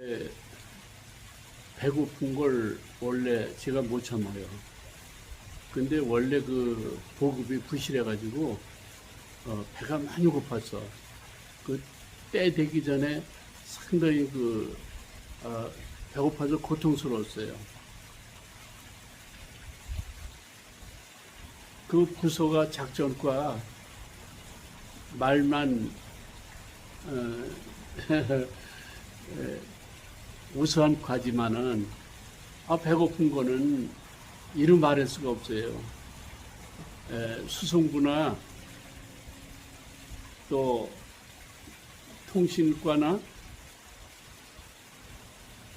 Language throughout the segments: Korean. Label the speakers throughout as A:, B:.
A: 에, 배고픈 걸 원래 제가 못 참아요. 근데 원래 그 보급이 부실해가지고 배가 많이 고팠어. 그 때 되기 전에 상당히 배고파서 고통스러웠어요. 그 부서가 작전과 말만 어, 우수한 과지만은 배고픈 거는 이루 말할 수가 없어요. 수송부나 또 통신과나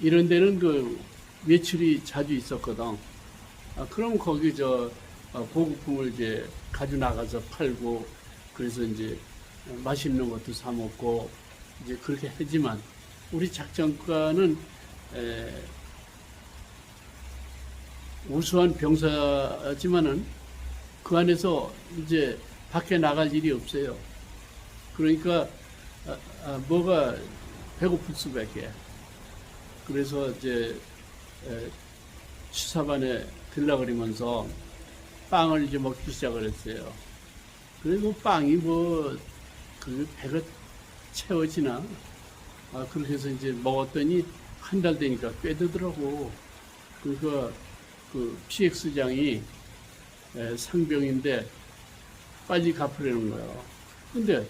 A: 이런 데는 그 외출이 자주 있었거든. 그럼 거기 보급품을 이제 가져 나가서 팔고 그래서 이제 맛있는 것도 사 먹고 이제 그렇게 하지만 우리 작전과는 우수한 병사지만은 그 안에서 이제 밖에 나갈 일이 없어요. 그러니까 뭐가 배고플 수밖에. 그래서 이제 취사반에 들락거리면서 빵을 이제 먹기 시작을 했어요. 그래도 빵이 그 배가 채워지나? 그렇게 해서 이제 먹었더니 한 달 되니까 꽤 되더라고. 그러니까 그 PX장이 상병인데 빨리 갚으려는 거예요. 근데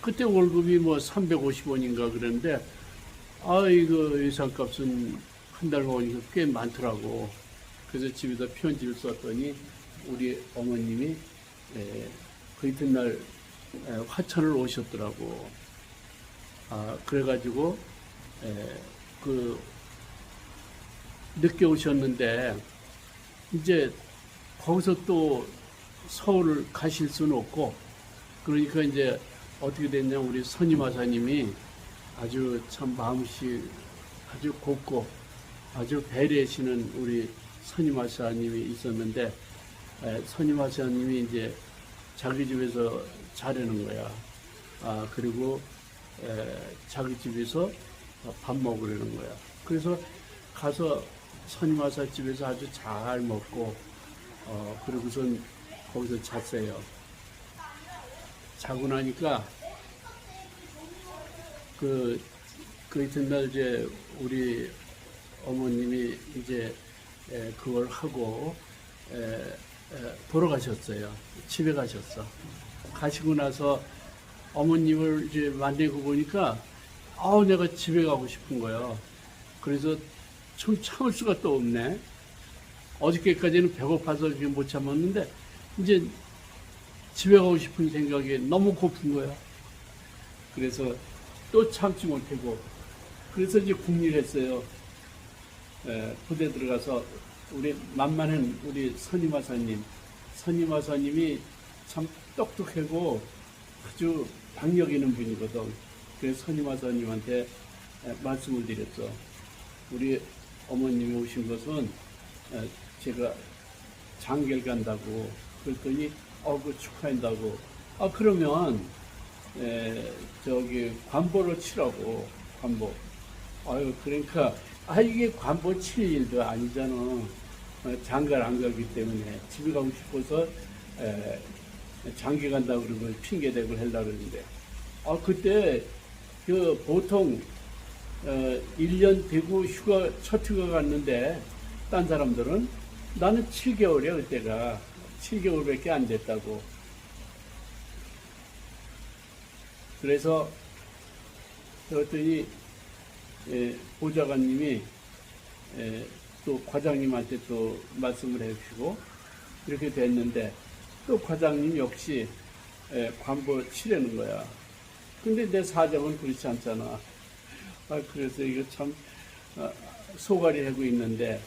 A: 그때 월급이 350원인가 그랬는데 이거 예산값은 한 달 먹으니까 꽤 많더라고. 그래서 집에다 편지를 썼더니 우리 어머님이 그 이튿날 화천을 오셨더라고. 그래가지고 늦게 오셨는데 이제 거기서 또 서울을 가실 수는 없고 그러니까 이제 어떻게 됐냐 우리 선임하사님이 아주 참 마음씨 아주 곱고 아주 배려하시는 우리 선임하사님이 있었는데 선임하사님이 이제 자기 집에서 자려는 거야. 그리고 자기 집에서 밥 먹으려는 거야. 그래서 가서 선임하사 집에서 아주 잘 먹고 그러고선 거기서 잤어요. 자고 나니까 그 이튿날 이제 우리 어머님이 이제 그걸 하고 돌아가셨어요. 집에 가셨어. 가시고 나서 어머님을 이제 만나고 보니까 내가 집에 가고 싶은 거예요. 그래서 좀 참을 수가 또 없네. 어저께까지는 배고파서 못 참았는데 이제 집에 가고 싶은 생각이 너무 고픈 거야. 그래서 또 참지 못하고 그래서 이제 국리했어요. 부대 들어가서 우리 만만한 우리 선임하사님이 참 똑똑하고 아주 박력 있는 분이거든. 그래서 선임하사님한테 말씀을 드렸어. 우리 어머님이 오신 것은 제가 장계를 간다고 그랬더니 그 축하한다고. 그러면 관보를 치라고. 관보. 그러니까 이게 관보 칠 일도 아니잖아. 장가를 안 가기 때문에 집에 가고 싶어서 장기 간다고 그러면 핑계대고 하려고 그러는데 그때 보통 1년 되고 첫 휴가 갔는데 딴 사람들은 나는 7개월이야 그때가 7개월밖에 안 됐다고. 그래서 그랬더니 보좌관님이 또 과장님한테 또 말씀을 해주시고 이렇게 됐는데 또 과장님 역시 관보 치려는 거야. 근데 내 사정은 그렇지 않잖아. 그래서 이거 참 소갈이 하고 있는데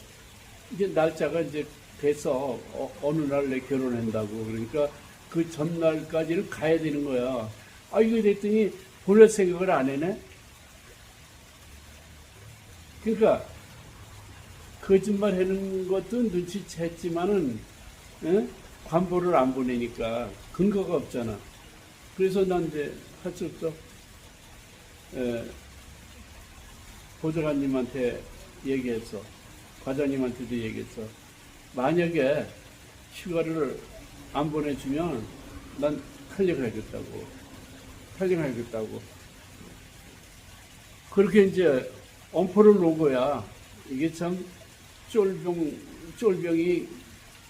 A: 이제 날짜가 이제 돼서 어느 날 내 결혼한다고. 그러니까 그 전날까지는 가야 되는 거야. 이거 됐더니 보낼 생각을 안 해네. 그러니까 거짓말 하는 것도 눈치챘지만은 관보를 안 보내니까 근거가 없잖아. 그래서 난 이제 할 수 없어. 보좌관님한테 얘기했어. 과장님한테도 얘기했어. 만약에 휴가를 안 보내주면 난 탈영하겠다고. 탈영하겠다고. 그렇게 이제 엄포를 놓은 거야. 이게 참 쫄병이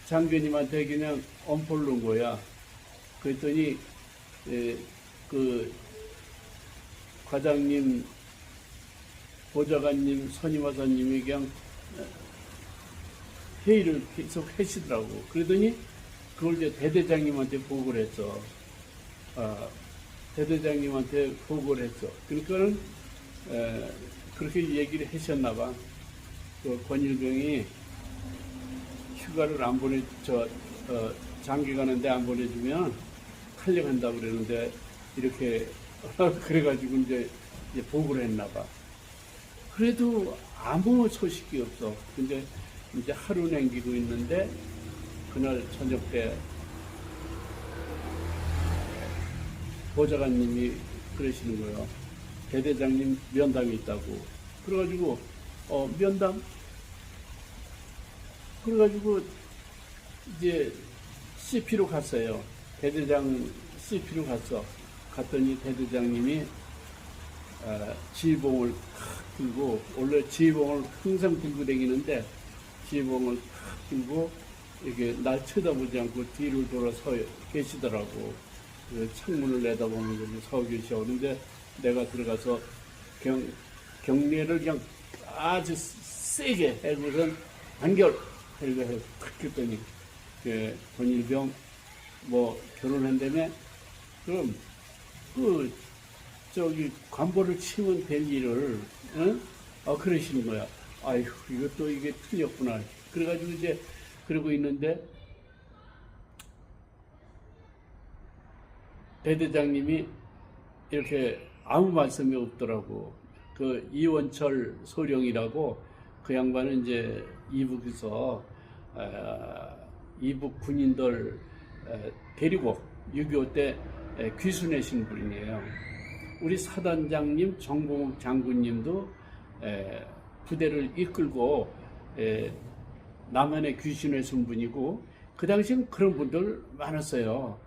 A: 장교님한테 그냥 엄포를 놓은 거야. 그랬더니 그 과장님, 보좌관님, 선임하사님이 그냥 회의를 계속 하시더라고. 그러더니 그걸 이제 대대장님한테 보고를 했어. 대대장님한테 보고를 했어. 그러니까는 그렇게 얘기를 하셨나 봐. 그 권일병이 휴가를 안 장기 가는데 안 보내주면 탈영한다고 그러는데 이렇게 그래가지고 이제 보고를 했나 봐. 그래도 아무 소식이 없어. 근데 이제 하루 남기고 있는데 그날 저녁 때 보좌관님이 그러시는 거예요. 대대장님 면담이 있다고. 그래가지고 면담? 그래가지고 이제 CP로 갔어요. 대대장 CP로 갔어. 갔더니 대대장님이 지휘봉을 탁 들고, 원래 지휘봉을 항상 들고 다니는데 지휘봉을 탁 들고 이렇게 날 쳐다보지 않고 뒤를 돌아 서 계시더라고. 그 창문을 내다보면서 서 계셔. 그런데 내가 들어가서 경례를 그냥 아주 세게 해고선 단결 해고 탁 했더니 권일병 뭐 결혼한다며? 그럼 저기 관보를 치면 될 일을 그러시는 거야. 아이고 이것도 이게 틀렸구나. 그래가지고 이제 그러고 있는데 대대장님이 이렇게 아무 말씀이 없더라고. 그 이원철 소령이라고 그 양반은 이제 이북에서 이북 군인들 데리고 6.25 때 귀순하신 분이에요. 우리 사단장님 정봉욱 장군님도 부대를 이끌고 남한에 귀순하신 분이고 그 당시엔 그런 분들 많았어요.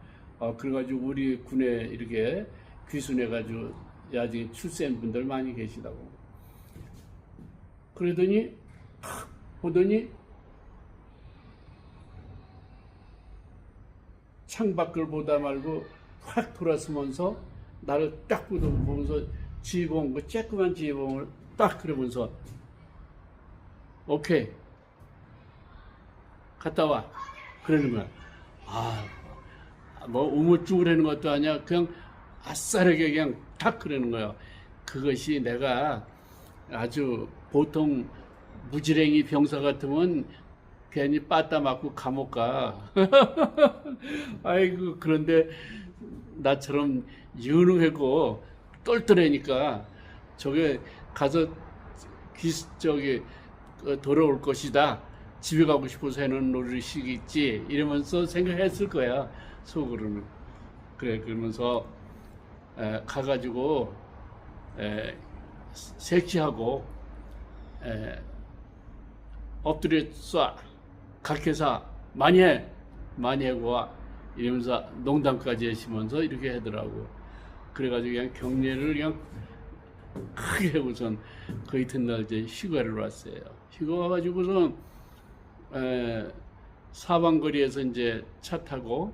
A: 그래가지고 우리 군에 이렇게 귀순해가지고 야중에 출세한 분들 많이 계시다고. 그러더니 보더니 창밖을 보다 말고 확 돌아서면서 나를 딱 보면서 지휘봉, 그 쬐끄만 지휘봉을 딱 그러면서 오케이 갔다 와 그러는 거야. 뭐 우물쭈물하는 것도 아니야. 그냥 아싸하게 그냥 딱 그러는 거야. 그것이 내가 아주 보통 무지랭이 병사 같으면 괜히 빠따 맞고 감옥 가. 아이고 그런데 나처럼 유능하고 똘똘하니까 저게 가서 돌아올 것이다. 집에 가고 싶어서 해놓은 노릇이겠지 이러면서 생각했을 거야 속으로는. 그래 그러면서 가가지고 색시하고 엎드려 쏴 각해사 많이 하고 와 이러면서 농담까지 하시면서 이렇게 하더라고. 그래가지고 그냥 경례를 그냥 크게 하고선 그 이튿날 이제 휴가를 왔어요. 휴가 와가지고선 사방거리에서 이제 차 타고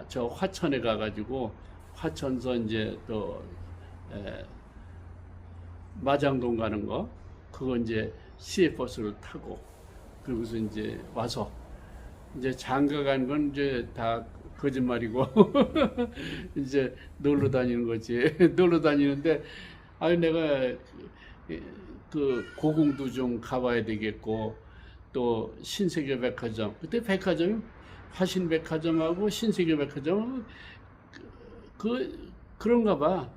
A: 저 화천에 가가지고 화천서 이제 또 마장동 가는 거 그거 이제 시외버스를 타고 그러고서 이제 와서 이제 장가 가는 건 이제 다 거짓말이고 이제 놀러 다니는 거지. 놀러 다니는데 내가 그 고궁도 좀 가봐야 되겠고 또 신세계 백화점 그때 백화점이 화신백화점하고 신세계 백화점 그런가 봐.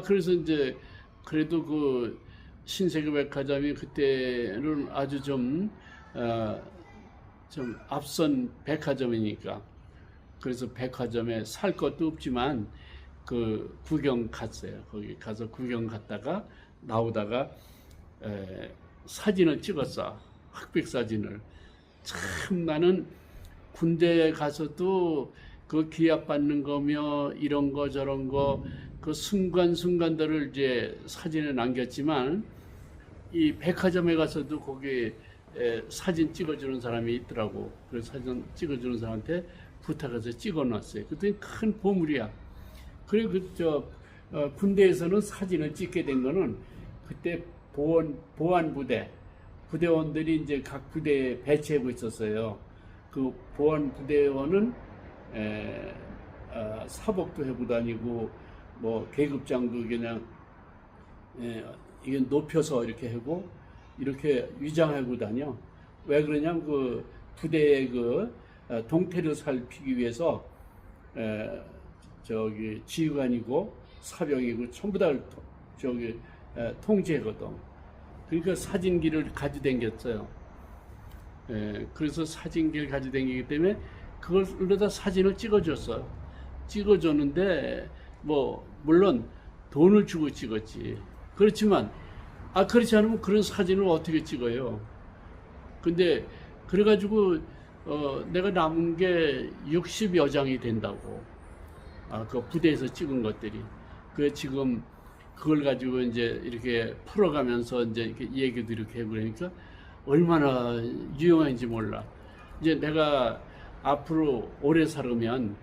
A: 그래서 이제 그래도 그 신세계 백화점이 그때는 아주 좀 앞선 백화점이니까 그래서 백화점에 살 것도 없지만 그 구경 갔어요. 거기 가서 구경 갔다가 나오다가 사진을 찍었어. 흑백 사진을. 참 나는 군대에 가서도 그 기합 받는 거며 이런 거 저런 거 그 순간순간들을 이제 사진에 남겼지만 이 백화점에 가서도 거기 사진 찍어주는 사람이 있더라고. 그래서 사진 찍어주는 사람한테 부탁해서 찍어놨어요. 그랬더니 큰 보물이야. 그리고 군대에서는 사진을 찍게 된 거는 그때 보안 부대원들이 이제 각 부대에 배치하고 있었어요. 그 보안 부대원은 사복도 하고 다니고 뭐 계급장도 그냥 이게 높여서 이렇게 하고 이렇게 위장하고 다녀. 왜 그러냐면 그 부대의 그 동태를 살피기 위해서 저기 지휘관이고 사병이고 전부 다 저기 통제거든. 그러니까 사진기를 가지고 댕겼어요. 그래서 사진기를 가지고 댕기기 때문에 그걸로다 사진을 찍어줬어. 찍어줬는데 뭐 물론 돈을 주고 찍었지. 그렇지만 그렇지 않으면 그런 사진을 어떻게 찍어요? 근데 그래가지고 내가 남은 게 60여 장이 된다고. 그 부대에서 찍은 것들이. 그 지금 그걸 가지고 이제 이렇게 풀어가면서 이제 이렇게 얘기도 이렇게 해보니까 얼마나 유용한지 몰라. 이제 내가 앞으로 오래 살으면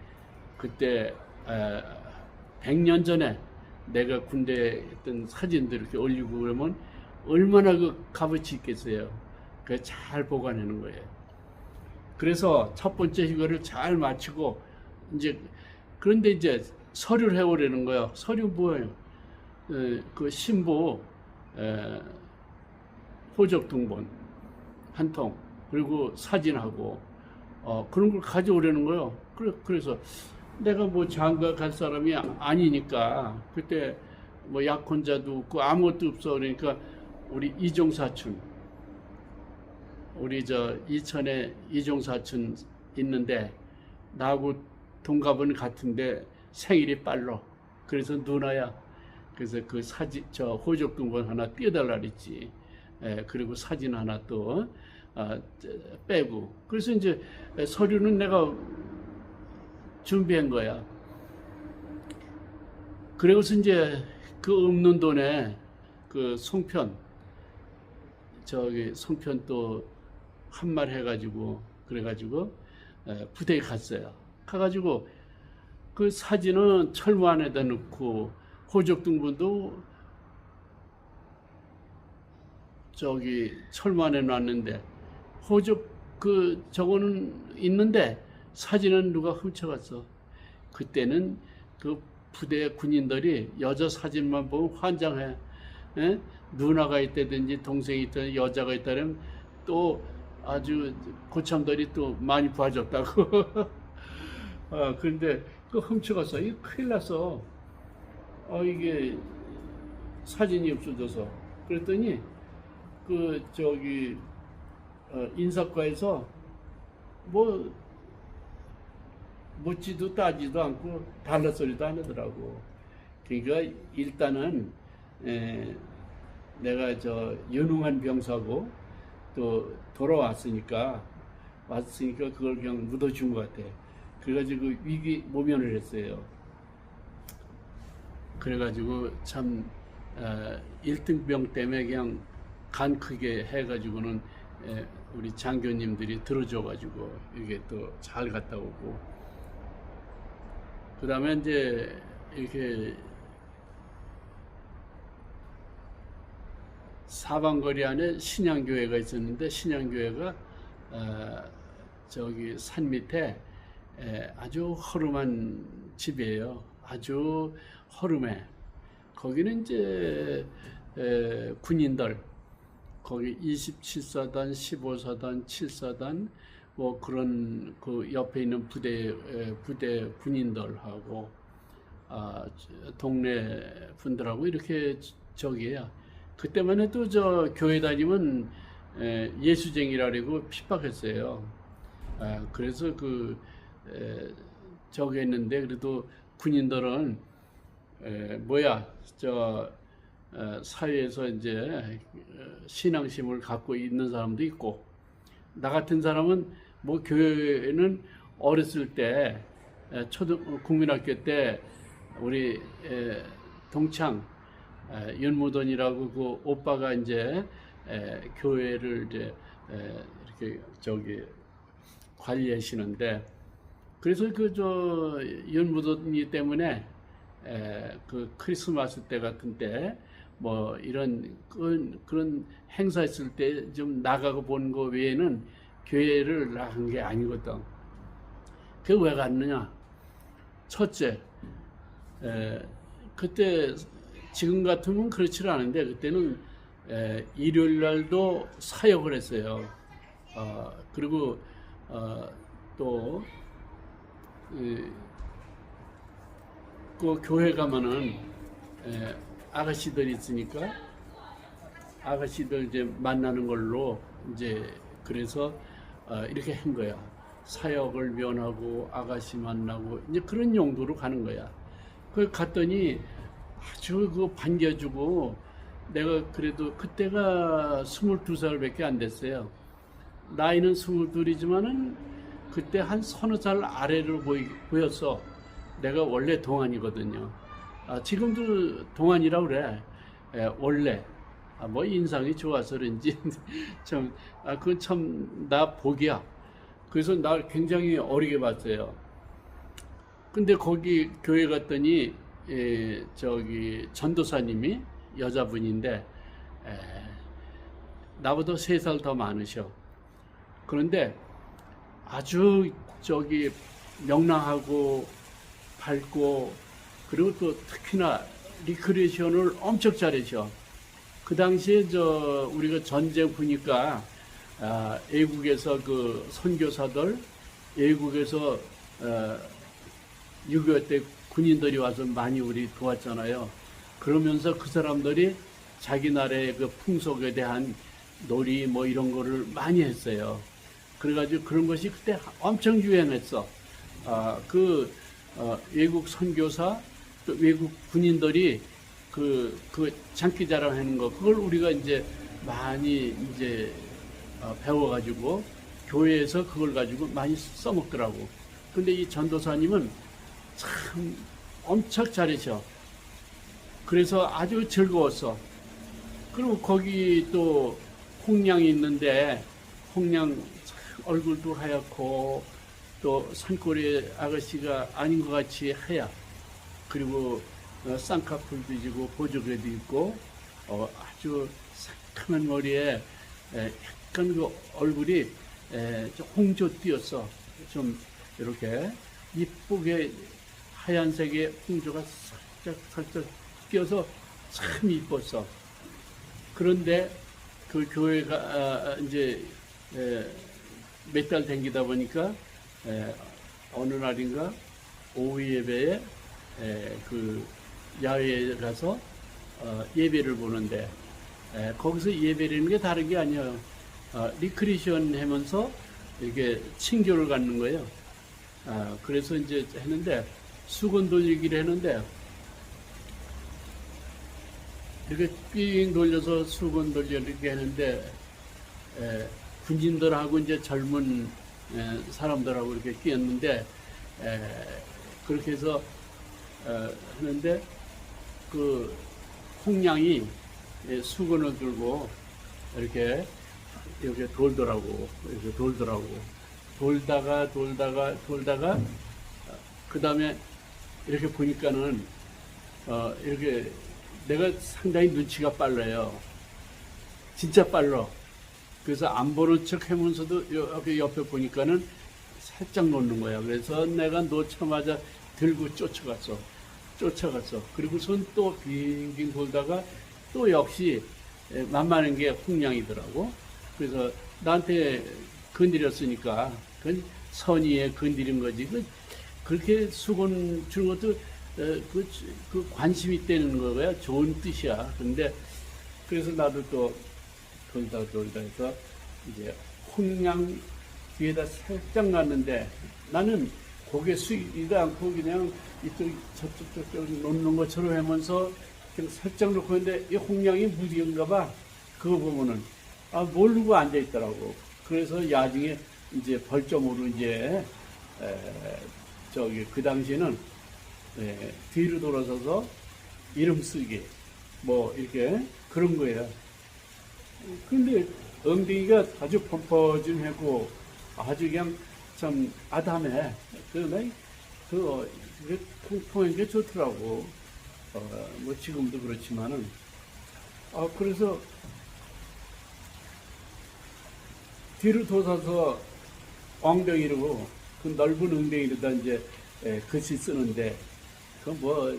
A: 그때 100년 전에 내가 군대에 있던 사진들 이렇게 올리고 그러면 얼마나 그 값어치 있겠어요. 그 잘 보관하는 거예요. 그래서 첫 번째 이거를 잘 마치고 이제 그런데 이제 서류를 해오려는 거야. 서류 뭐예요? 그 신부 호적 등본 한 통, 그리고 사진하고 그런 걸 가져오려는 거예요. 그래서 내가 뭐 장가 갈 사람이 아니니까 그때 뭐 약혼자도 없고 아무것도 없어. 그러니까 우리 이종사촌, 우리 저 이천에 이종사촌 있는데 나하고 동갑은 같은데 생일이 빨라. 그래서 누나야. 그래서 그 사진 저 호적 등본 하나 띄워달라 그랬지. 그리고 사진 하나 또 빼고. 그래서 이제 서류는 내가 준비한 거야. 그리고서 이제 그 없는 돈에 그 송편 또 한 말 해가지고 그래가지고 부대에 갔어요. 가가지고 그 사진은 철무 안에다 넣고 호적 등본도 철무 안에 놨는데 호적 저거는 있는데 사진은 누가 훔쳐갔어. 그때는 그 부대 군인들이 여자 사진만 보면 환장해. 누나가 있다든지 동생이 있다든지 여자가 있다면 또 아주 고참들이 또 많이 봐줬다고. 근데 그 훔쳐갔어. 이거 큰일 났어. 이게 사진이 없어져서. 그랬더니 인사과에서 뭐 묻지도 따지도 않고 달러 소리도 안 하더라고. 그러니까 일단은 내가 연웅한 병사고 또 돌아왔으니까 그걸 그냥 묻어준 것 같아. 그래가지고 위기 모면을 했어요. 그래가지고 참 1등병 때문에 그냥 간 크게 해가지고는 우리 장교님들이 들어줘가지고 이게 또 잘 갔다 오고. 그 다음에 이제 이렇게 사방거리 안에 신양교회가 있었는데 신양교회가 산 밑에 아주 허름한 집이에요. 아주 허름해. 거기는 이제 군인들 거기 27사단, 15사단, 7사단 뭐 그런 그 옆에 있는 부대 군인들하고 동네 분들하고 이렇게 저기야. 그때만 해도 교회 다니면 예수쟁이라 그러고 핍박했어요. 그래서 저기 했는데 그래도 군인들은 사회에서 이제 신앙심을 갖고 있는 사람도 있고, 나 같은 사람은 뭐 교회는 어렸을 때 국민학교 때 우리 동창 윤무돈이라고 그 오빠가 이제 교회를 이제 이렇게 관리하시는데, 그래서 그 윤무돈이 때문에 그 크리스마스 때 같은 때 뭐 이런 그런 행사 있을 때 좀 나가고 보는 거 외에는 교회를 나간 게 아니거든. 그 왜 갔느냐? 첫째, 그때 지금 같으면 그렇지 않은데 그때는 일요일 날도 사역을 했어요. 그리고 또 그 교회 가면은 아가씨들이 있으니까 아가씨들 이제 만나는 걸로 이제 그래서 이렇게 한 거야. 사역을 면하고 아가씨 만나고 이제 그런 용도로 가는 거야. 그 갔더니 아주 그 반겨주고, 내가 그래도 그때가 22살밖에 안 됐어요. 나이는 22이지만은 그때 한 서너 살 아래로 보였어. 내가 원래 동안이거든요. 지금도 동안이라고 그래. 원래. 뭐 인상이 좋아서 그런지 참, 그건 참 나 복이야. 그래서 날 굉장히 어리게 봤어요. 근데 거기 교회 갔더니 전도사님이 여자분인데 나보다 3살 더 많으셔. 그런데 아주 명랑하고 밝고, 그리고 또 특히나 리크레이션을 엄청 잘하셔. 그 당시에 우리가 전쟁 보니까 외국에서 그 선교사들, 외국에서 6.25 때 군인들이 와서 많이 우리 도왔잖아요. 그러면서 그 사람들이 자기 나라의 그 풍속에 대한 놀이 뭐 이런 거를 많이 했어요. 그래가지고 그런 것이 그때 엄청 유행했어. 외국 선교사, 또 외국 군인들이 그 장기자랑 하는 거, 그걸 우리가 이제 많이 이제 배워가지고 교회에서 그걸 가지고 많이 써먹더라고. 근데 이 전도사님은 참 엄청 잘하셔. 그래서 아주 즐거웠어. 그리고 거기 또 홍량이 있는데, 홍량 얼굴도 하얗고 또 산골의 아가씨가 아닌 것 같이 하얗. 그리고 쌍꺼풀도 지고 보조개도 있고 아주 상큼한 머리에 약간 그 얼굴이 좀 홍조 띄었어. 좀 이렇게 이쁘게 하얀색의 홍조가 살짝 띄어서 참 이뻤어. 그런데 그 교회가 이제 몇 달 댕기다 보니까 어느 날인가 오후 예배에 그 야외에 가서 예배를 보는데, 거기서 예배라는 게 다른 게 아니에요. 리크리션 하면서 이렇게 친교를 갖는 거예요. 그래서 이제 했는데, 수건 돌리기를 했는데, 이렇게 삥 돌려서 수건 돌리게 했는데, 군인들하고 이제 젊은 사람들하고 이렇게 끼었는데, 그렇게 해서 하는데, 그 홍량이 수건을 들고 이렇게 돌더라고. 이렇게 돌다가 그 다음에 이렇게 보니까는 이렇게 내가 상당히 눈치가 빨라요. 진짜 빨라. 그래서 안 보는 척 하면서도 여기 옆에 보니까는 살짝 놓는 거야. 그래서 내가 놓자마자 들고 쫓아갔어. 그리고 손 또 빙빙 돌다가 또 역시 만만한 게 홍량이더라고. 그래서 나한테 건드렸으니까 그건 선의에 건드린 거지. 그렇게 수건 주는 것도 그 관심이 있다는 거야. 좋은 뜻이야. 근데 그래서 나도 또 돌다 해서 이제 홍량 뒤에다 살짝 놨는데, 나는 고개 숙이지 않고 그냥 이쪽 저쪽 놓는 것처럼 하면서 그냥 살짝 놓고 있는데 이 홍량이 무디인가 봐. 그거 보면은 모르고 앉아 있더라고. 그래서 야중에 이제 벌점으로 이제 저기 그 당시에는 뒤로 돌아서서 이름 쓰기 뭐 이렇게 그런 거예요. 근데 엉덩이가 아주 펌퍼짐하고 아주 그냥 참 아담해. 그러면 그게 통통한 게 좋더라고. 뭐 지금도 그렇지만은 그래서 뒤로 돋아서 엉덩이로 그 넓은 엉덩이로다 이제 글씨 쓰는데 그 뭐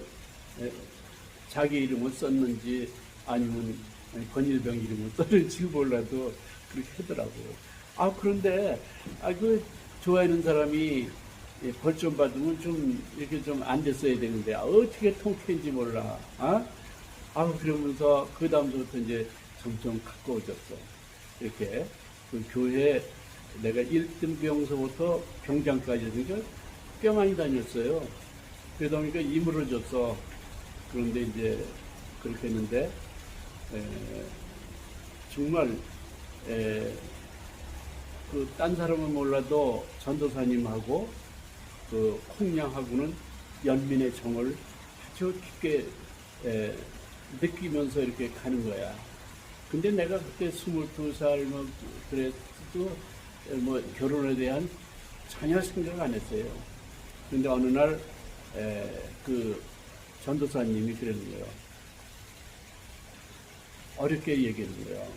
A: 자기 이름을 썼는지 아니면 권일병 이름을 썼는지 몰라도 그렇게 하더라고. 그런데 그 좋아하는 사람이 벌점 받으면 좀 이렇게 좀 앉았어야 되는데 어떻게 통쾌인지 몰라. 그러면서 그 다음부터 이제 점점 가까워졌어. 이렇게 그 교회 내가 1등 병서부터 병장까지 그러니까 꽤 많이 다녔어요. 그러다 보니까 이물어졌어. 그런데 이제 그렇게 했는데 정말 그 딴 사람은 몰라도 전도사님하고 그 홍량하고는 연민의 정을 아주 깊게 느끼면서 이렇게 가는 거야. 근데 내가 그때 22살 뭐 그래도 뭐 결혼에 대한 전혀 생각 안 했어요. 근데 어느 날 그 전도사님이 그러는 거예요. 어렵게 얘기하는 거예요.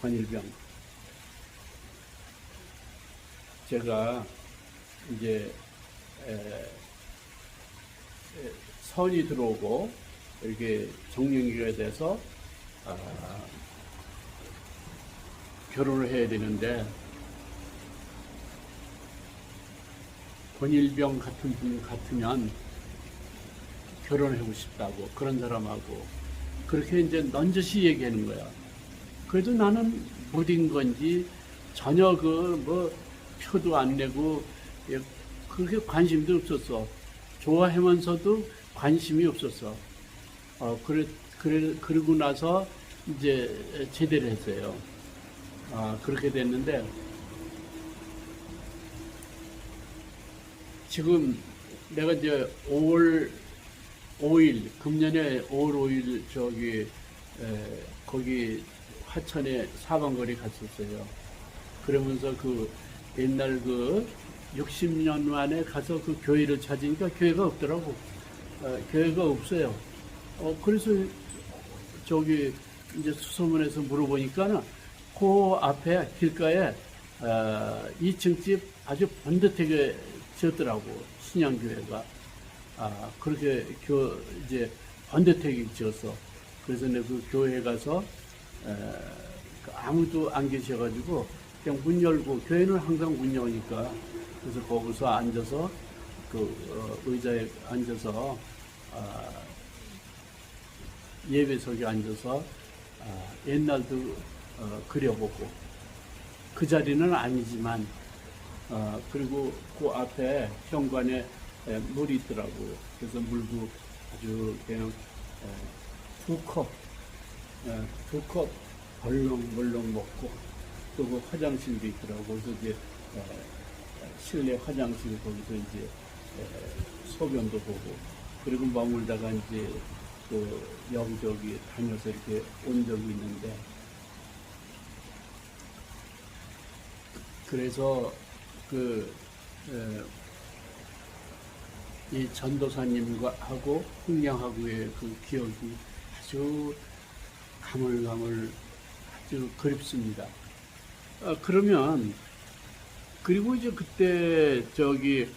A: 권일병. 제가 이제 선이 들어오고 이렇게 정년기가 돼서 결혼을 해야 되는데 권일병 같은 분 같으면 결혼하고 싶다고 그런 사람하고 그렇게 이제 넌저시 얘기하는 거야. 그래도 나는 무딘 건지 전혀 그 뭐 표도 안 내고 그렇게 관심도 없었어. 좋아하면서도 관심이 없었어. 그러고 나서 이제 제대를 했어요. 그렇게 됐는데 지금 내가 이제 5월 5일 금년에 5월 5일 저기 거기 화천에 사방거리 갔었어요. 그러면서 그 옛날 그 60년 만에 가서 그 교회를 찾으니까 교회가 없더라고. 교회가 없어요. 그래서 저기 이제 수소문에서 물어보니까는 그 앞에 길가에 2층 집 아주 번듯하게 지었더라고. 신양교회가. 그렇게 이제 번듯하게 지었어. 그래서 내가 그 교회에 가서 아무도 안 계셔가지고 그냥 문 열고 교회는 항상 문 여니까 그래서 거기서 앉아서 그 의자에 앉아서 예배석에 앉아서 옛날도 그려보고 그 자리는 아니지만 그리고 그 앞에 현관에 물이 있더라고요. 그래서 물도 아주 그냥 두 컵 벌렁벌렁 먹고 또 그 화장실도 있더라고. 그래서 이제 실내 화장실 거기서 이제 소변도 보고 그리고 머물다가 이제 그 여기저기 다녀서 이렇게 온 적이 있는데 그래서 이 전도사님과 하고 홍량하고의 그 기억이 아주 가물가물 아주 그립습니다. 그러면 그리고 이제 그때 저기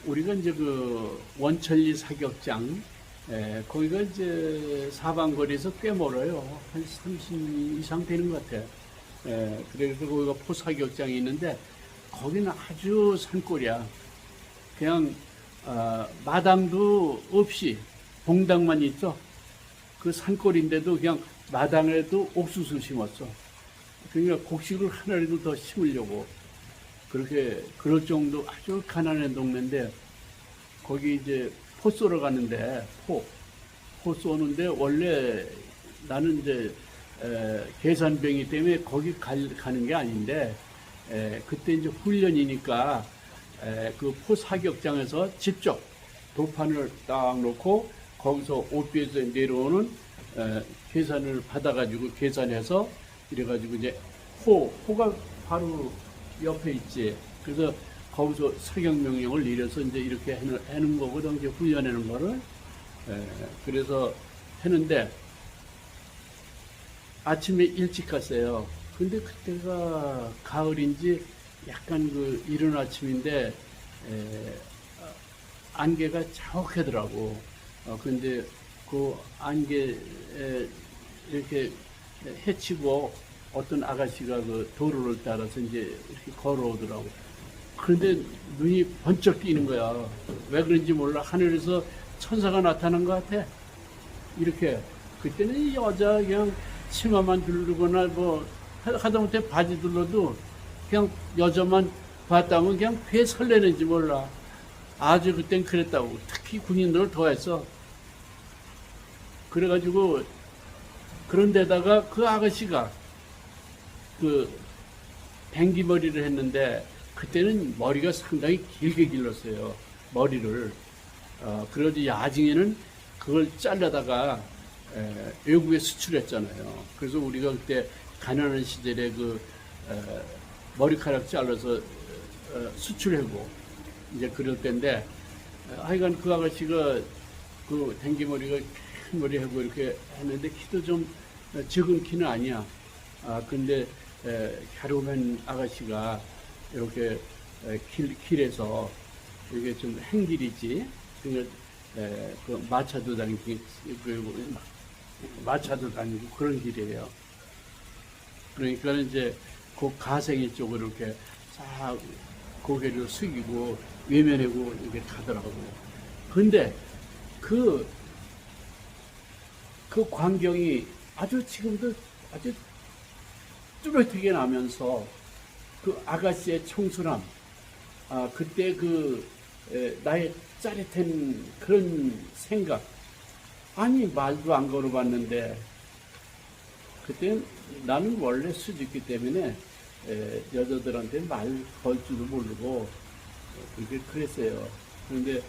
A: 우리가 이제 그 원천리 사격장 거기가 이제 사방거리에서 꽤 멀어요. 한 30분 이상 되는 것 같아. 그래서 거기가 포사격장이 있는데 거기는 아주 산골이야. 그냥 마당도 없이 봉당만 있어. 그 산골인데도 그냥 마당에도 옥수수 심었어. 그러니까 곡식을 하나라도 더 심으려고 그렇게 그럴 정도 아주 가난한 동네인데 거기 이제 포 쏘러 가는데 포 포 쏘는데 원래 나는 이제 계산병이기 때문에 거기 가는 게 아닌데 그때 이제 훈련이니까 그 포 사격장에서 직접 도판을 딱 놓고 거기서 오피에서 내려오는 계산을 받아가지고 계산해서 이래가지고 이제 포가 바로 옆에 있지. 그래서 거기서 사격 명령을 내려서 이제 이렇게 해는 거거든. 이제 훈련하는 거를. 그래서 했는데 아침에 일찍 갔어요. 근데 그때가 가을인지 약간 그 이른 아침인데 안개가 자욱하더라고. 근데 그 안개 이렇게 헤치고 어떤 아가씨가 그 도로를 따라서 이제 이렇게 걸어오더라고. 그런데 눈이 번쩍 뜨이는 거야. 왜 그런지 몰라. 하늘에서 천사가 나타난 것 같아. 이렇게. 그때는 이 여자 그냥 치마만 두르거나 뭐 하다못해 바지 둘러도 그냥 여자만 봤다면 그냥 배 설레는지 몰라. 아주 그땐 그랬다고. 특히 군인들을 더했어. 그래가지고 그런데다가 그 아가씨가 그 뱅기머리를 했는데 그때는 머리가 상당히 길게 길렀어요. 머리를. 그러지 야징에는 그걸 잘라다가 외국에 수출했잖아요. 그래서 우리가 그때 가난한 시절에 그 머리카락 잘라서 수출하고 이제 그럴 때인데 하여간 그 아가씨가 그 댕기머리가 큰 머리 하고 이렇게 했는데 키도 좀 적은 키는 아니야. 근데 갸름한 아가씨가 이렇게 길에서 이게 좀 행길이지. 그러니까 그 마차도 다니고 그리고 마차도 다니고 그런 길이에요. 그러니까 이제 그 가생이 쪽으로 이렇게 싹 고개를 숙이고 외면하고 이렇게 가더라고요. 근데 그 광경이 아주 지금도 아주 뚜렷하게 나면서 그 아가씨의 청순함, 그때 나의 짜릿한 그런 생각, 아니 말도 안 걸어봤는데 그때 나는 원래 수줍기 때문에 여자들한테 말 걸 줄도 모르고 그렇게 그랬어요. 그런데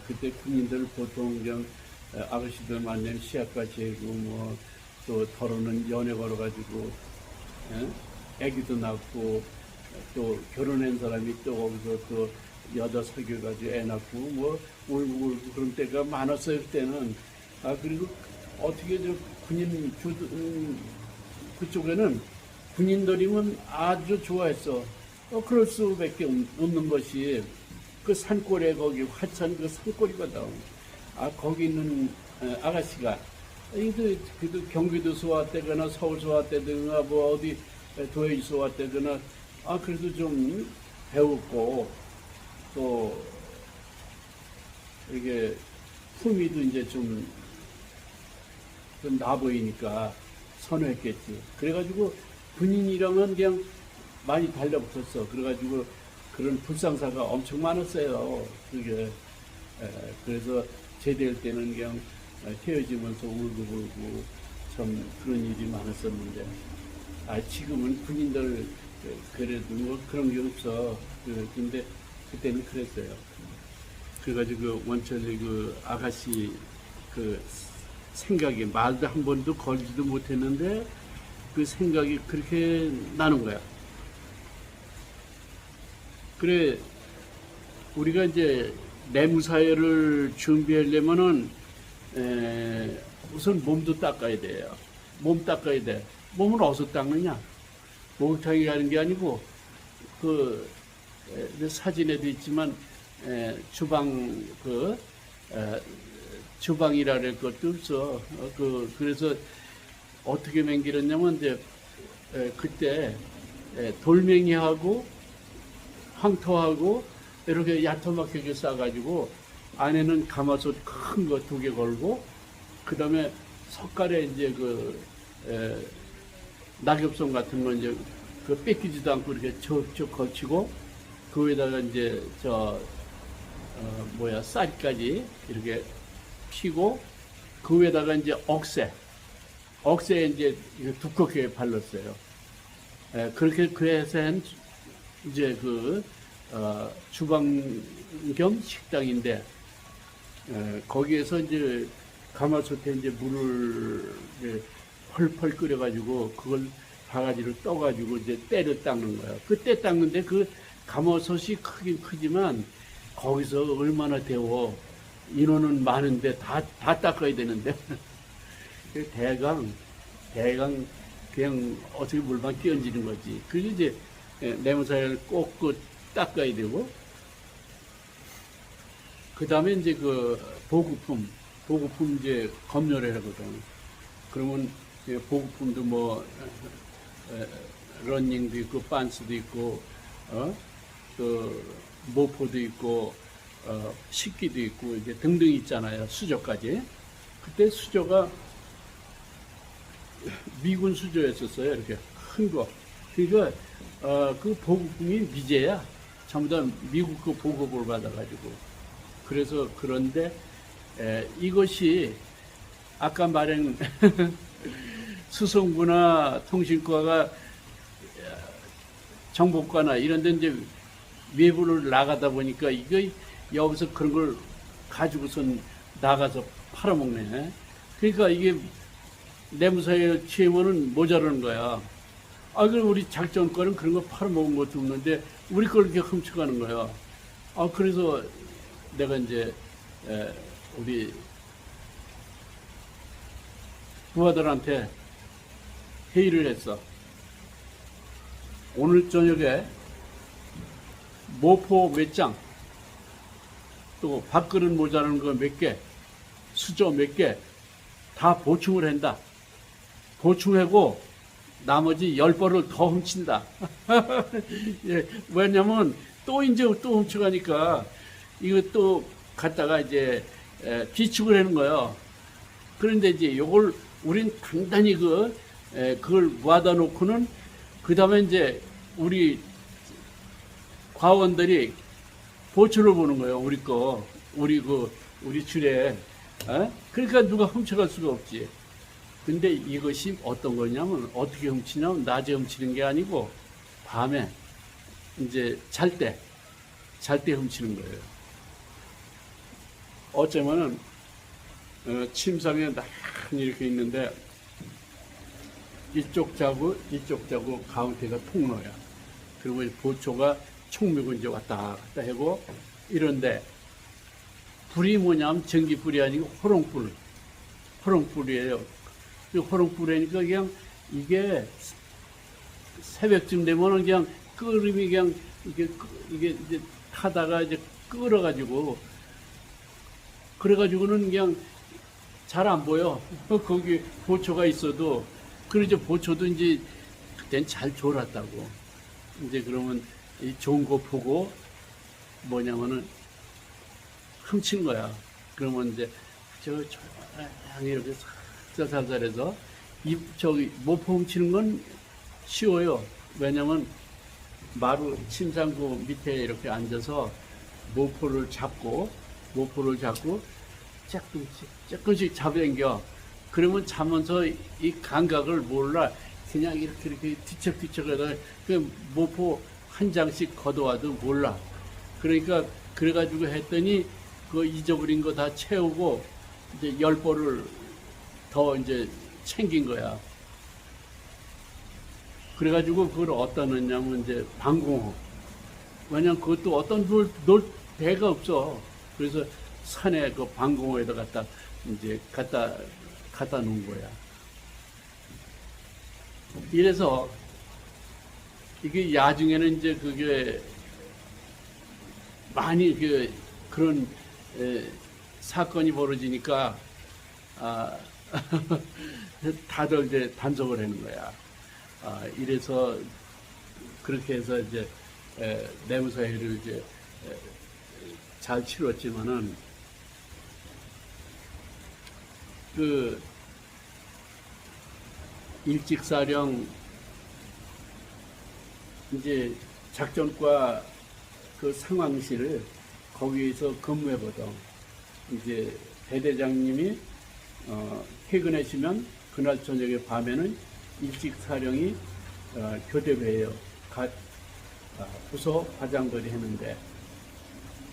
A: 그때 군인들 보통 그냥 아가씨들 만나면 시합같이 하고 뭐 또 더러는 연애 걸어가지고 애기도 낳고 또 결혼한 사람이 또 거기서 또 여자 사귀어가지고 애 낳고 뭐 울고 그런 때가 많았어요 그때는. 그리고 어떻게 저 군인 그쪽에는 군인들이면 아주 좋아했어. 그럴 수밖에 없는 것이 그 산골에 거기 화천 그 산골이거든. 거기 있는 아가씨가 그래도 경기도서 왔다거나 서울서 왔다거나 뭐 어디 도에서 왔다거나 그래도 좀 배웠고 또 이게 품위도 이제 좀 나보이니까 선호했겠지. 그래가지고 군인이랑은 그냥 많이 달라붙었어. 그래가지고 그런 불상사가 엄청 많았어요. 그게 그래서 제대할 때는 그냥 헤어지면서 울고 참 그런 일이 많았었는데 지금은 군인들 그래도 뭐 그런 게 없어. 근데 그때는 그랬어요. 그래가지고 원철이 그 아가씨 그 생각이 말도 한 번도 걸지도 못했는데 그 생각이 그렇게 나는 거야. 그래 우리가 이제 내무사회를 준비하려면은 우선 몸도 닦아야 돼요. 몸 닦아야 돼. 몸은 어디서 닦느냐? 목욕탕에 가는 게 아니고 사진에도 있지만 주방 주방이라 할 것도 없어. 그래서 어떻게 맹길었냐면 이제 그때 돌멩이하고 황토하고 이렇게 야터막하게 싸가지고 안에는 가마솥 큰 거 2개 걸고 그 다음에 석갈에 이제 낙엽송 같은 거 이제 뺏기지도 않고 이렇게 척척 걸치고 그 위에다가 이제 쌀까지 이렇게 피고 그 위에다가 이제 억새에 이제 이거 두껍게 발랐어요. 그렇게 그래서 한 이제 주방 겸 식당인데, 거기에서 이제 가마솥에 이제 물을 이제 펄펄 끓여가지고 그걸 바가지로 떠가지고 이제 때를 닦는 거예요. 그 때 닦는데 그 가마솥이 크긴 크지만 거기서 얼마나 데워. 인원은 많은데 다 닦아야 되는데. 대강 그냥 어떻게 물만 끼얹는 거지. 그래서 이제 내무사를 꼭 닦아야 되고, 그 다음에 이제 보급품 이제 검열을 하거든. 그러면 보급품도 뭐, 러닝도 있고, 반스도 있고, 모포도 있고, 식기도 있고, 이제 등등 있잖아요. 수저까지. 그때 수저가 미군 수저였었어요. 이렇게 큰 거. 그러니까, 그 보급품이 미제야. 전부 다 미국 그 보급을 받아가지고. 그래서 그런데, 이것이 아까 말한 수송부나 통신과가 정보과나 이런 데 이제 외부를 나가다 보니까 이거 여기서 그런 걸 가지고선 나가서 팔아먹네. 그러니까 이게 내무사에 취하면은 모자라는 거야. 그럼 우리 작전과는 그런 거 팔아먹은 것도 없는데 우리 걸 이렇게 훔쳐가는 거야. 그래서 내가 이제 우리 부하들한테 회의를 했어. 오늘 저녁에 모포 몇 장, 또 밥그릇 모자라는 거 몇 개, 수저 몇 개 다 보충을 한다. 보충하고 나머지 10벌을 더 훔친다. 예, 왜냐면 또 훔쳐가니까 이거 또 갖다가 이제 비축을 하는 거예요. 그런데 이제 요걸 우린 단단히 그걸 모아다 놓고는 그 다음에 이제 우리 과원들이 보초를 보는 거예요. 우리 줄에. 그러니까 누가 훔쳐갈 수가 없지. 근데 이것이 어떤 거냐면 어떻게 훔치냐면 낮에 훔치는 게 아니고 밤에 이제 잘 때 훔치는 거예요. 어쩌면은 침상에 나란히 이렇게 있는데 이쪽 자고 가운데가 통로야. 그리고 보초가 총 메고 이제 왔다 갔다 하고 이런데 불이 뭐냐면 전기불이 아니고 호롱불이에요. 호롱불이니까 그냥 이게 새벽쯤 되면은 그냥 끓음이 그냥 이게 이제 타다가 이제 끓어가지고 그래가지고는 그냥 잘 안 보여. 거기 보초가 있어도. 그러죠. 보초도 이제 그땐 잘 졸았다고. 이제 그러면 이 좋은 거 보고 뭐냐면은 훔친 거야. 그러면 이제 조용히 이렇게 살살해서 모포 훔치는 건 쉬워요. 왜냐면 마루 침상구 밑에 이렇게 앉아서 모포를 잡고 조금씩 잡아당겨. 그러면 자면서 이 감각을 몰라. 그냥 이렇게 뒤척뒤척 하다가 그 모포 한 장씩 걷어와도 몰라. 그러니까 그래가지고 했더니 그 잊어버린 거 다 채우고 이제 10벌을 더 이제 챙긴 거야. 그래가지고 그걸 어디다 넣냐면 이제 방공호. 왜냐면 그것도 어떤 놀 데가 없어. 그래서 산에 그 방공호에다 갖다 놓은 거야. 이래서 이게 야중에는 이제 그게 많이 그런 사건이 벌어지니까 다들 이제 단속을 하는 거야. 이래서 그렇게 해서 이제 내무사회를 이제 잘 치렀지만은 그 일직사령 이제 작전과 그 상황실을 거기에서 근무해보던 이제 대대장님이 퇴근하시면 그날 저녁에 밤에는 일찍 사령이 교대회예요. 부서 과장들이 했는데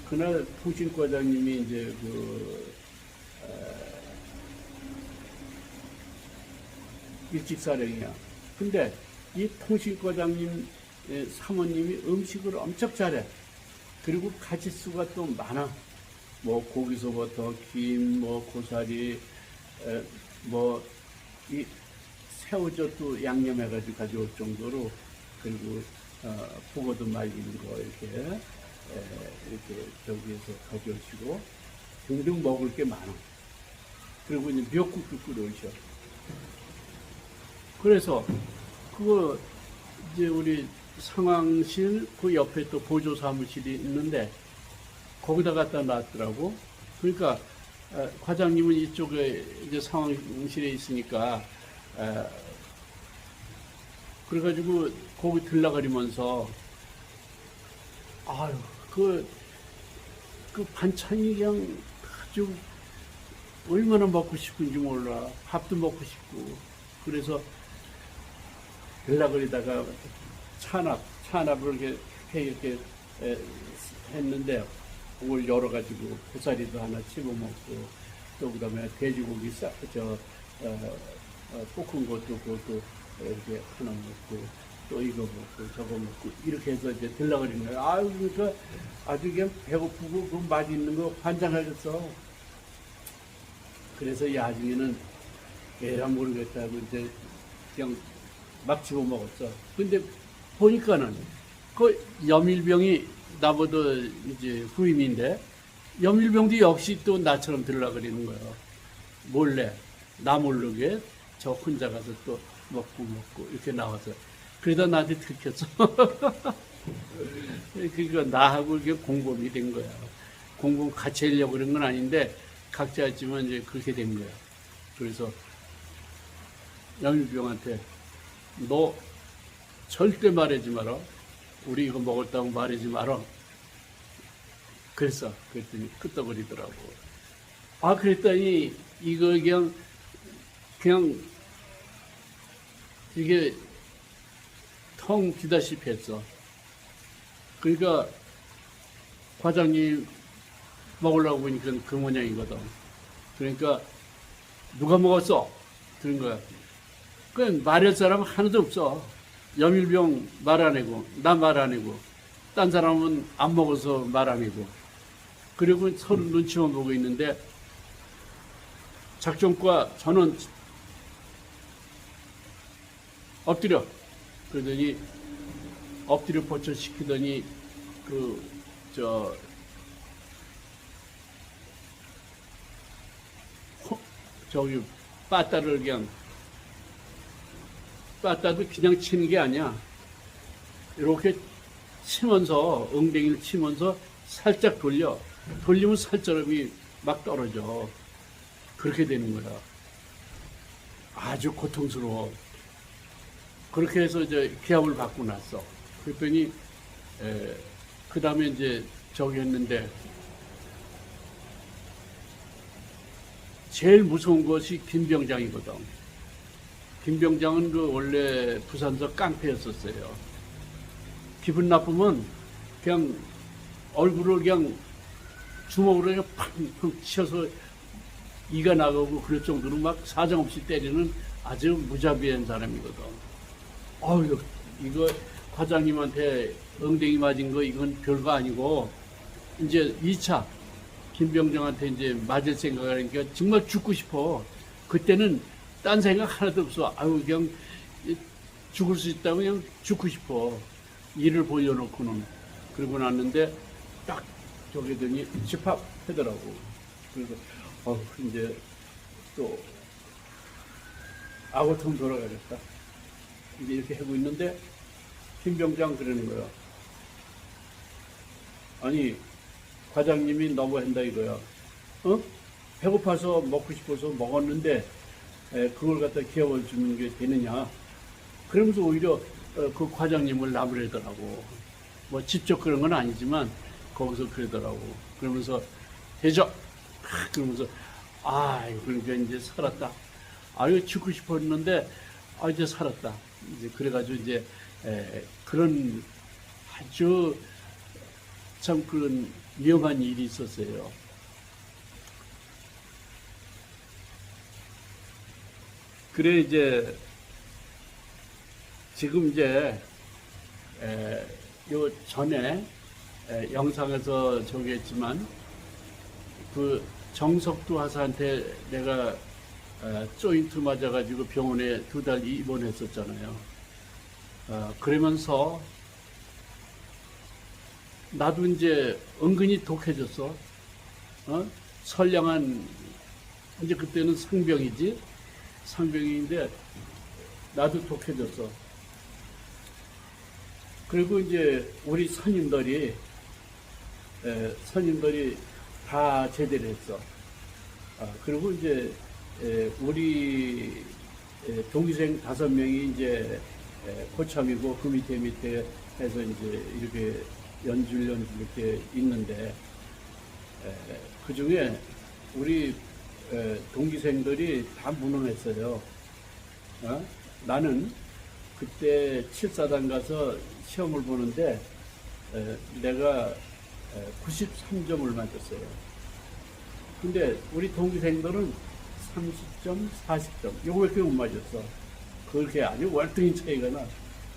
A: 그날 통신과장님이 이제 일찍 사령이야. 근데 이 통신과장님 사모님이 음식을 엄청 잘해. 그리고 가짓수가 또 많아. 뭐 고기서부터 김, 뭐 고사리, 뭐 이 새우젓도 양념해가지고 가져올 정도로, 그리고 북어도 말리는 거 이렇게 저기에서 가져오시고 등등 먹을 게 많아. 그리고 이제 미역국도 끓여오셔. 그래서 그거 이제 우리 상황실 그 옆에 또 보조 사무실이 있는데 거기다 갖다 놨더라고. 그러니까 과장님은 이쪽에 이제 상황실에 있으니까 그래가지고 거기 들락거리면서 아유 그 반찬이 그냥 아주 얼마나 먹고 싶은지 몰라. 밥도 먹고 싶고. 그래서 들락거리다가 찬압을 이렇게 했는데 그걸 열어가지고 고사리도 하나 집어먹고, 또 그다음에 돼지고기 볶은 것도 그것도 이렇게 하나 먹고, 또 이거 먹고 저거 먹고 이렇게 해서 이제 들락거리는 거예요. 아유 그러니까 아주 그냥 배고프고 그 맛있는 거 환장하겠어. 그래서 야중에는 에라 모르겠다고 이제 그냥 막 집어먹었어. 근데 보니까는 그 염일병이 나보다 이제 후임인데 염일병도 역시 또 나처럼 들락거리는 거예요. 몰래 나 모르게 저 혼자 가서 또 먹고 이렇게 나와서 그러다 나한테 들켰어. 그러니까 나하고 이게 공범이 된 거야. 공범 같이 하려고 그런 건 아닌데 각자 했지만 이제 그렇게 된 거야. 그래서 염일병한테 너 절대 말하지 마라. 우리 이거 먹었다고 말하지 마라. 그랬더니 끄떡거리더라고. 아, 그랬더니 이거 그냥 이게 텅 비다시피 했어. 그러니까 과장님 먹으려고 보니까 그 모양이거든. 그러니까 누가 먹었어? 그런 거야. 그 말할 사람 하나도 없어. 염일병 말 안 하고, 나 말 안 하고, 딴 사람은 안 먹어서 말 안 하고. 그리고 서로 눈치만 보고 있는데, 작전과 저는 엎드려. 그러더니, 엎드려 버쳐 시키더니, 저기, 빠따도 그냥 치는 게 아니야. 이렇게 치면서, 엉덩이를 치면서 살짝 돌리면 살점이 막 떨어져. 그렇게 되는 거야. 아주 고통스러워. 그렇게 해서 이제 기합을 받고 났어. 그랬더니, 그 다음에 이제 저기 했는데, 제일 무서운 것이 김병장이거든. 김병장은 그 원래 부산서 깡패였었어요. 기분 나쁘면 그냥 얼굴을 그냥 주먹으로 그냥 팡팡 치어서 이가 나가고 그럴 정도로 막 사정없이 때리는 아주 무자비한 사람이거든. 어휴, 이거 과장님한테 엉덩이 맞은 거 이건 별거 아니고 이제 2차 김병장한테 이제 맞을 생각하니까 정말 죽고 싶어. 그때는 딴 생각 하나도 없어. 아유, 그냥 죽을 수 있다고 그냥 죽고 싶어. 일을 벌려놓고는. 그러고 났는데 딱 저기더니 집합하더라고. 그래서 이제 또 악어통 돌아가겠다. 이제 이렇게 하고 있는데 김병장 그러는 거야. 아니 과장님이 너무 한다 이거야. 배고파서 먹고 싶어서 먹었는데 그걸 갖다 기합을 주는 게 되느냐. 그러면서 오히려 그 과장님을 나무래더라고. 뭐 직접 그런 건 아니지만 거기서 그러더라고. 그러면서 대접 그러면서 그러니까 이제 살았다. 이거 죽고 싶었는데, 이제 살았다. 이제 그래가지고 이제, 그런 아주 참 그런 위험한 일이 있었어요. 그래, 이제, 지금 이제, 요 전에, 영상에서 저기 했지만, 그 정석두 하사한테 내가 조인트 맞아가지고 병원에 2달 입원했었잖아요. 그러면서 나도 이제 은근히 독해졌어. 선량한, 이제 그때는 상병이지. 상병인데 나도 독해졌어. 그리고 이제 우리 선임들이 다 제대를 했어. 그리고 이제 우리 동기생 5명이 이제 고참이고 그 밑에 해서 이제 이렇게 연줄 이렇게 있는데 그 중에 우리 동기생들이 다 무능했어요. 나는 그때 7사단 가서 시험을 보는데 내가 93점을 맞았어요. 근데 우리 동기생들은 30점, 40점. 요거밖에 못 맞았어. 그렇게 아주 월등히 차이가 나.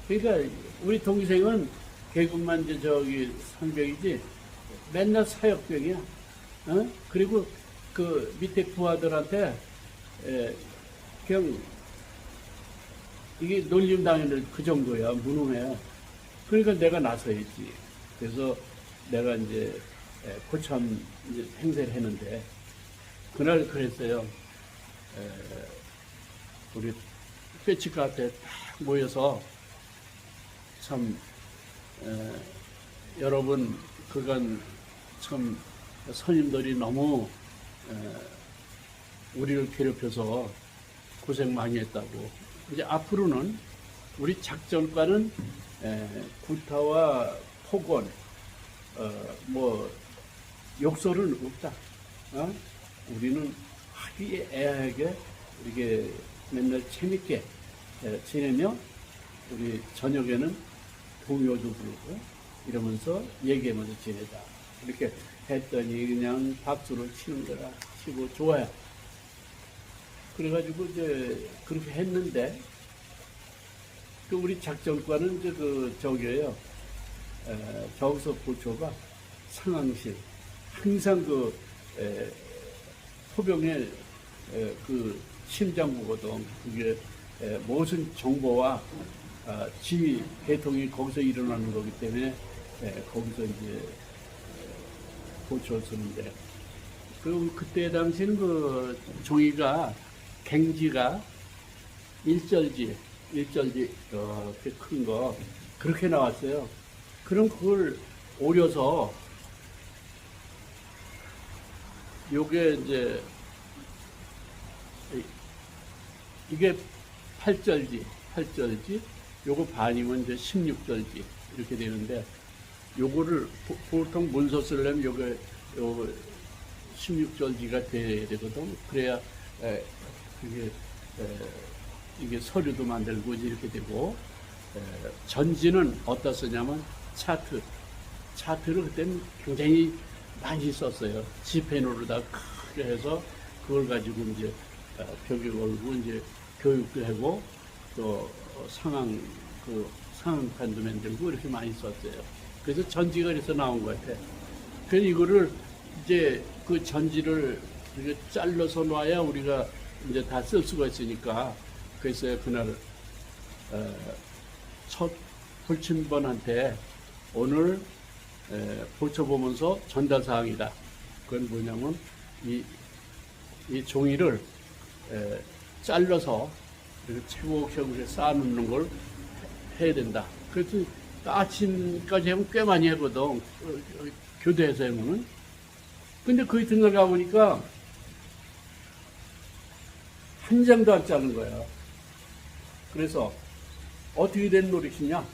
A: 그러니까 우리 동기생은 계급만 이제 저기 상병이지 맨날 사역병이야. 그리고 그 밑에 부하들한테 그냥 이게 놀림 당하는 그 정도야. 무능해. 그러니까 내가 나서야지. 그래서 내가 이제 고참 이제 행세를 했는데 그날 그랬어요. 우리 배치가 앞에 딱 모여서 참 여러분 그간 참 선임들이 너무 우리를 괴롭혀서 고생 많이 했다고. 이제 앞으로는 우리 작전과는 구타와 폭언, 뭐 욕설은 없다. 우리는 화기애애하게 이렇게 맨날 재밌게 지내며 우리 저녁에는 동요도 부르고 이러면서 얘기하면서 지내자. 이렇게 했더니 그냥 박수를 치는 거라 치고 좋아요. 그래가지고 이제 그렇게 했는데 그 우리 작전과는 이제 그 저기에요. 저기서 보초가 상황실 항상 그 포병의 그 심장부거든. 그게 무슨 정보와 지휘 대통이 거기서 일어나는 거기 때문에 거기서 이제 보초를 쓰는데 그때 당시는 그 종이가 갱지가 일절지 이렇게 큰 거 그렇게 나왔어요. 그럼 그걸 오려서 요게 이제 이게 8절지 요거 반이면 이제 16절지 이렇게 되는데 요거를 보통 문서 쓰려면 요게 요 16절지가 돼야 되거든. 그래야 이게 서류도 만들고 이렇게 되고 전지는 어디다 쓰냐면 차트를 그때는 굉장히 많이 썼어요. 지펜으로다 크게 해서 그걸 가지고 이제 벽에 걸고 이제 교육도 하고 또 상황판도 만들고 이렇게 많이 썼어요. 그래서 전지가 그래서 나온 것 같아. 그래서 이거를 이제 그 전지를 이렇게 잘라서 놔야 우리가 이제 다 쓸 수가 있으니까 그래서 그날 첫 불침번한테 오늘 보초보면서 전달 사항이다. 그건 뭐냐면 이 종이를 잘라서 이렇게 차곡차곡 쌓아놓는 걸 해야 된다. 그래서 아침까지 하면 꽤 많이 하거든. 교대에서 하면은. 근데 거기 들어가 보니까 한 장도 안 짜는 거야. 그래서 어떻게 된 노릇이냐?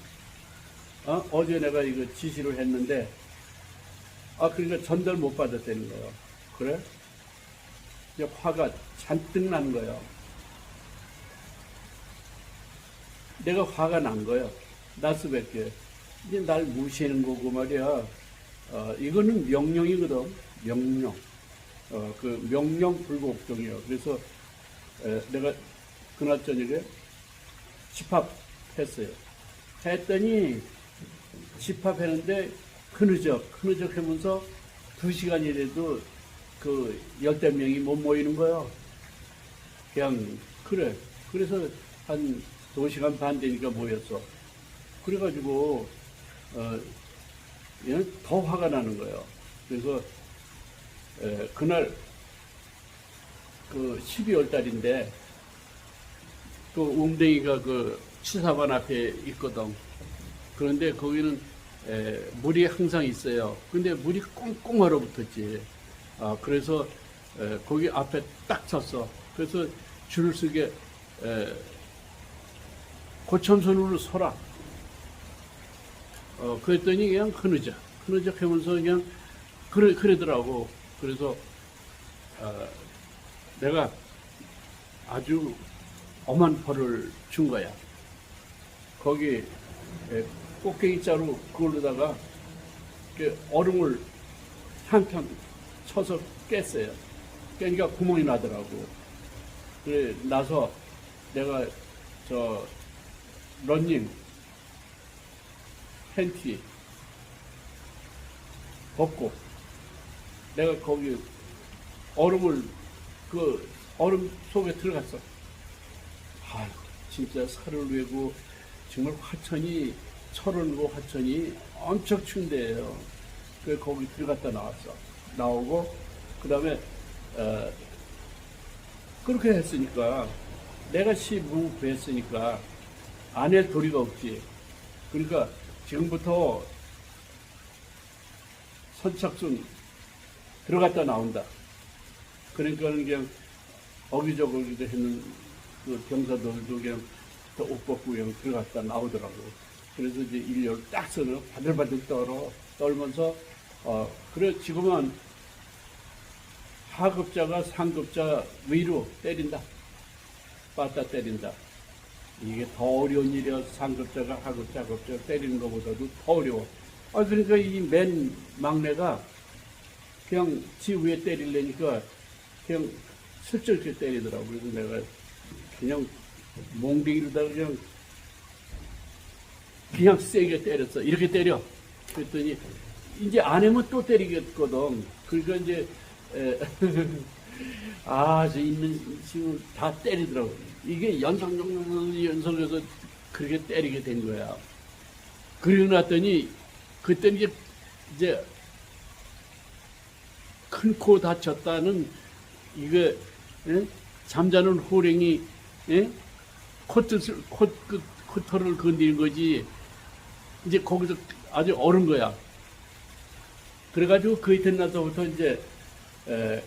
A: 어제 내가 이거 지시를 했는데, 그러니까 전달 못 받았다는 거예요. 그래? 이제 화가 잔뜩 난 거예요. 내가 화가 난 거예요. 날 수밖에. 이제 날 무시하는 거고 말이야. 이거는 명령이거든. 명령. 그 명령 불복종이에요. 그래서 내가 그날 저녁에 집합했어요. 했더니 집합했는데 흐느적 하면서 2시간이라도 그 열댓 명이 못 모이는 거예요. 그냥 그래. 그래서 한 2시간 반 되니까 모였어. 그래가지고 얘는 더 화가 나는 거예요. 그래서 그날 그 12월 달인데 그 웅댕이가 그 취사관 앞에 있거든. 그런데 거기는 물이 항상 있어요. 근데 물이 꽁꽁 얼어붙었지. 그래서 거기 앞에 딱 섰어. 그래서 줄을 서게 고참선으로 서라. 그랬더니 그냥 흐느적 하면서 그냥 그러더라고. 그래서 내가 아주 엄한 벌을 준 거야. 거기 꼭대기 자루 그걸로다가 얼음을 한칸 쳐서 깼어요. 깨니까 구멍이 나더라고. 그래 나서 내가 저 러닝 팬티 벗고 내가 거기 얼음을 그 얼음 속에 들어갔어. 아이고 진짜 살을 외고 정말 화천이 철원고 화천이 엄청 춘대예요. 그래 거기 들어갔다 나왔어. 나오고 그 다음에 그렇게 했으니까 내가 시무부했으니까 안 할 도리가 없지. 그러니까 지금부터 선착순 들어갔다 나온다. 그러니까 그냥 어기저기도 했는 그 병사들도 그냥 옷 벗고 그냥 들어갔다 나오더라고. 그래서 이제 일렬 딱 서서 바들바들 떨면서 그래 지금은 하급자가 상급자 위로 때린다. 빠따 때린다. 이게 더 어려운 일이야. 상급자가 하급자 때리는 것보다도 더 어려워. 그러니까 이 맨 막내가 그냥 지 위에 때리려니까 그냥 슬쩍 이렇게 때리더라고. 그래서 내가 그냥 몽둥이로다가 그냥 세게 때렸어. 이렇게 때려. 그랬더니 이제 안 하면 또 때리겠거든. 그러니까 이제 저 있는 친구 다 때리더라고. 이게 연속해서 그렇게 때리게 된 거야. 그리고 났더니 그때 이제 큰 코 다쳤다는 이거 잠자는 호랭이 코털을 건드린 거지. 이제 거기서 아주 얼은 거야. 그래가지고 그 이튿 날서부터 이제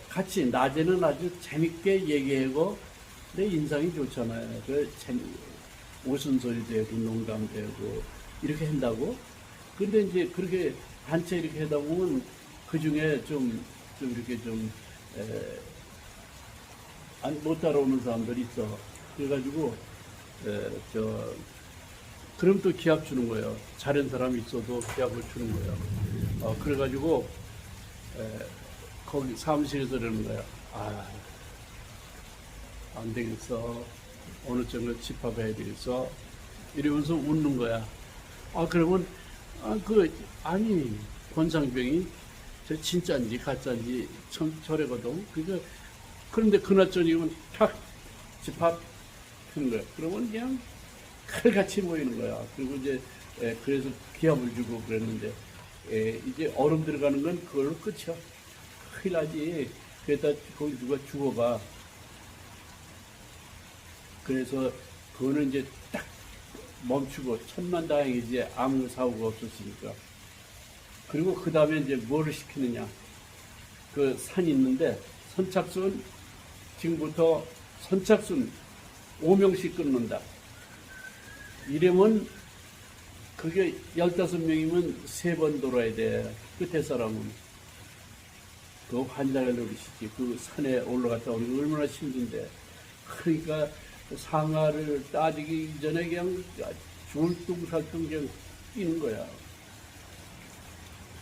A: 같이 낮에는 아주 재밌게 얘기하고 내 인상이 좋잖아요. 웃음 소리도 하고 농담도 하고 이렇게 한다고. 근데 이제 그렇게 단체 이렇게 하다 보면 그 중에 좀 이렇게 못 따라오는 사람들이 있어. 그래가지고 그럼 또 기합 주는 거예요. 잘한 사람이 있어도 기합을 주는 거예요. 그래가지고 거기 사무실에서 그러는 거야. 안 되겠어. 어느 정도 집합해야 되겠어. 이러면서 웃는 거야. 그러면 아니 권상병이 저 진짜인지 가짜인지 저래거든. 그런데 그날 저녁은 탁 집합하는 거야. 그러면 그냥 칼같이 모이는 거야. 그리고 이제 그래서 기합을 주고 그랬는데 이제 얼음 들어가는 건 그걸로 끝이야. 큰일 나지. 그랬다 거기 누가 죽어가. 그래서 그거는 이제 딱 멈추고 천만다행이지 아무 사고가 없었으니까. 그리고 그 다음에 이제 뭐를 시키느냐. 그 산 있는데 선착순 지금부터 선착순 5명씩 끊는다. 이러면 그게 15명이면 3번 돌아야 돼. 끝에 사람은. 그 환장을 노리시지. 그 산에 올라갔다 오는 게 얼마나 힘든데. 그러니까 상하를 따지기 이전에 그냥 줄뚱살뚱 그냥 뛰는 거야.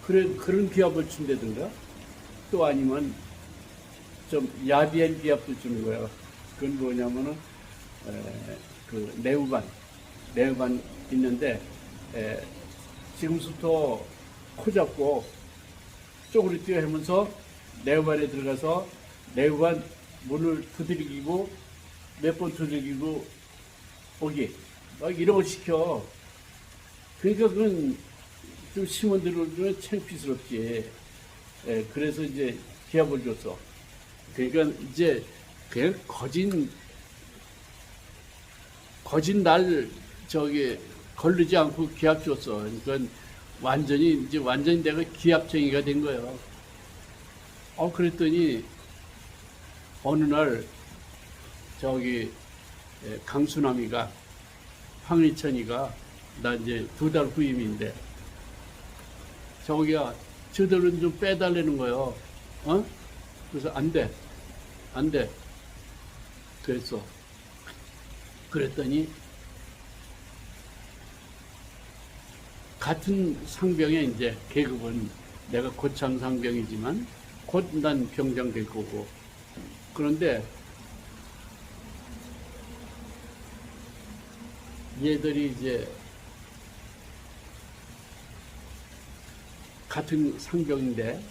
A: 그래, 그런 기합을 준다든가, 또 아니면 좀 야비한 기합도 주는 거야. 그건 뭐냐면은, 그 내후반 있는데, 지금부터 코 잡고 쪼그리 뛰어 하면서 내후반에 들어가서 내후반 문을 두드리고 몇 번 두드리고 오기. 막 이런 걸 시켜. 그러니까 그건 좀 심원들은 창피스럽지. 그래서 이제 기합을 줬어. 그러니까 이제 그냥 거진 날 저기 걸르지 않고 기합 줬어. 그러니까 완전히 내가 기합쟁이가 된 거예요. 그랬더니 어느 날 저기 강수남이가 황희천이가 나 이제 2달 후임인데 저기야 저들은 좀 빼달라는 거예요. 그래서 안 돼. 그랬어. 그랬더니 같은 상병에 이제 계급은 내가 고참 상병이지만 곧 난 병장 될 거고. 그런데 얘들이 이제 같은 상병인데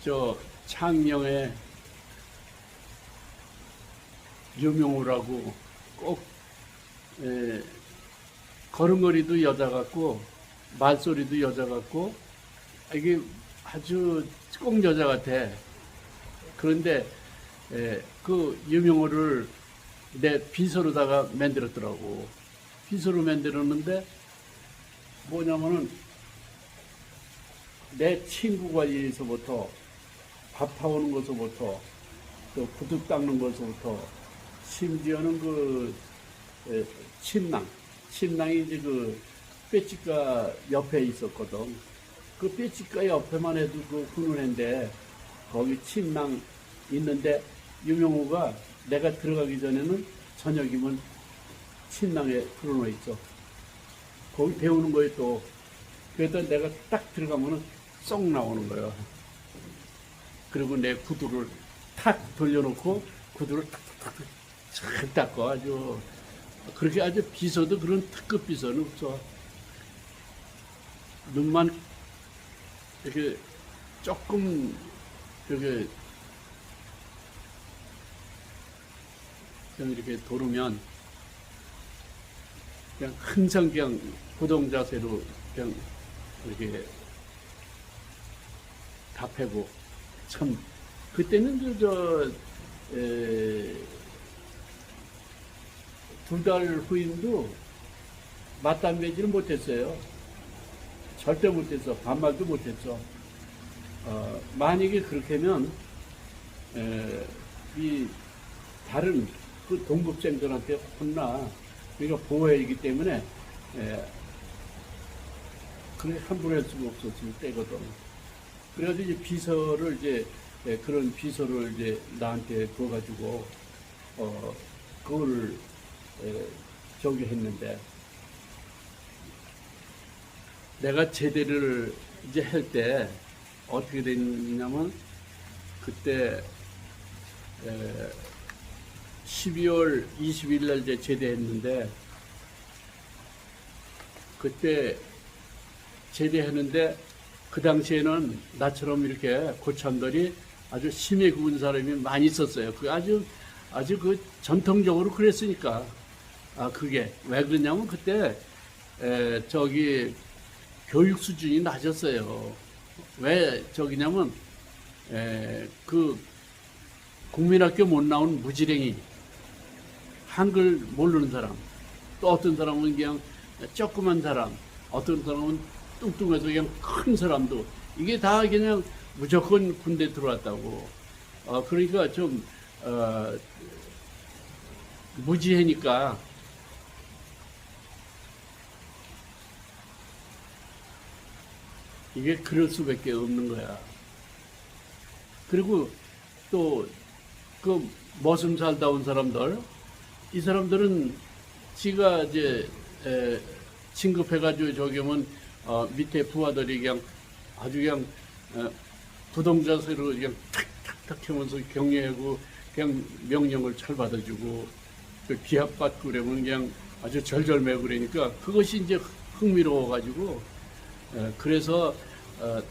A: 저 창녕에 유명우라고 꼭 걸음걸이도 여자 같고 말소리도 여자 같고 이게 아주 꼭 여자 같아. 그런데 그 유명우를 내 비서로다가 만들었더라고. 비서로 만들었는데 뭐냐면은 내 친구 관리에서부터 밥 타오는 것부터 또 구두 닦는 것부터 심지어는 그 침낭이 이제 그 뼈치과 옆에 있었거든. 그 뼈치과 옆에만 해도 그 훈훈한데 거기 침낭 있는데 유명우가 내가 들어가기 전에는 저녁이면 침낭에 풀어놓여 있어. 거기 배우는 거에 또 그래서 내가 딱 들어가면은 쏙 나오는 거야. 그리고 내 구두를 탁 돌려놓고 구두를 탁탁탁 잘 닦아. 아주 그렇게 아주 비서도 그런 특급 비서는 없어. 눈만 이렇게 조금 이렇게 그냥 이렇게 도르면 그냥 항상 그냥 고동 자세로 그냥 이렇게 답하고 참 그때는 2달 후임도 맞담배지를 못했어요. 절대 못했어. 반말도 못했어. 만약에 그렇게 하면 이 다른 그 동급생들한테 혼나. 그러니까 보호해야기 때문에 그렇게 함부로 할 수가 없었을 때거든. 그래가지고 이제 비서를 그런 비서를 이제 나한테 줘가지고 그거를 저기 했는데 내가 제대를 이제 할 때 어떻게 됐냐면 그때 12월 20일 날 이제 제대했는데 그때 제대했는데 그 당시에는 나처럼 이렇게 고참들이 아주 심해 굽은 사람이 많이 있었어요. 그 아주 그 전통적으로 그랬으니까. 그게 왜 그러냐면 그때 저기 교육 수준이 낮았어요. 왜 저기냐면 그 국민학교 못 나온 무지랭이, 한글 모르는 사람, 또 어떤 사람은 그냥 조그만 사람, 어떤 사람은 뚱뚱해서 그냥 큰 사람도 이게 다 그냥 무조건 군대 들어왔다고. 그러니까 좀 무지하니까 이게 그럴 수밖에 없는 거야. 그리고 또 그 머슴 살다 온 사람들, 이 사람들은 지가 이제 진급해가지고 저기 오면 밑에 부하들이 그냥 아주 그냥 부동자세로 그냥 탁탁탁 하면서 격려하고 그냥 명령을 잘 받아주고 그 기합받고 그러면 그냥 아주 절절매고 그러니까 그것이 이제 흥미로워가지고 그래서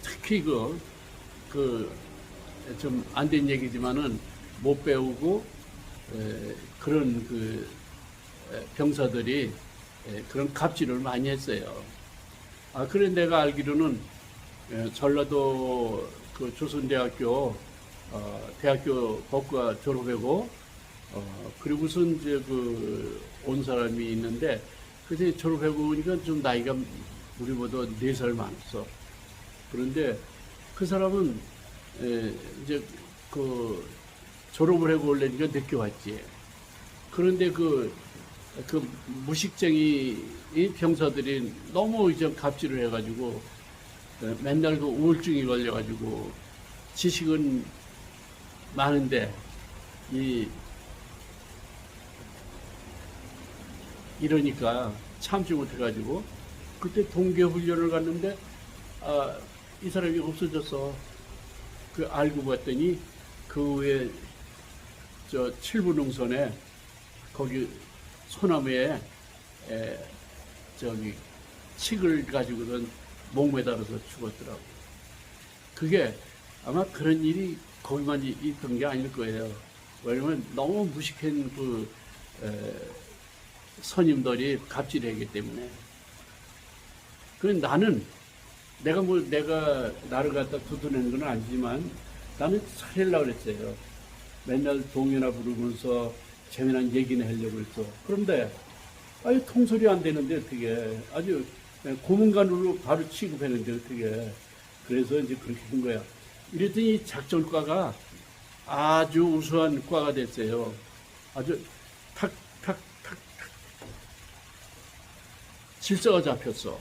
A: 특히 그 좀 안 된 얘기지만은 못 배우고 그런 그 병사들이 그런 갑질을 많이 했어요. 그래 내가 알기로는 전라도 그 조선대학교 대학교 법과 졸업하고 그리고선 이제 그 온 사람이 있는데 그때 졸업하고 보니까 좀 나이가 우리보다 4살 많았어. 그런데 그 사람은 이제 그 졸업을 하고 올래니까 늦게 왔지. 그런데 그 무식쟁이 병사들이 너무 이제 갑질을 해가지고 맨날 그 우울증이 걸려가지고 지식은 많은데 이러니까 참지 못해가지고 그때 동계훈련을 갔는데 이 사람이 없어졌어. 그 알고 봤더니 그 외에 저 칠부능선에 거기 소나무에 저기 칡을 가지고는 목매달아서 죽었더라고. 그게 아마 그런 일이 거기만 있던 게 아닐 거예요. 왜냐면 너무 무식한 그 선임들이 갑질하기 때문에. 그래 나는 내가 나를 갖다 두드리는 건 아니지만 나는 살려고 그랬어요. 맨날 동요나 부르면서 재미난 얘기나 하려고 했어. 그런데 아유 통솔이 안 되는데 어떻게 아주 고문관으로 바로 취급했는데 어떻게. 그래서 이제 그렇게 된 거야. 이랬더니 작전과가 아주 우수한 과가 됐어요. 아주 탁탁탁탁 질서가 잡혔어.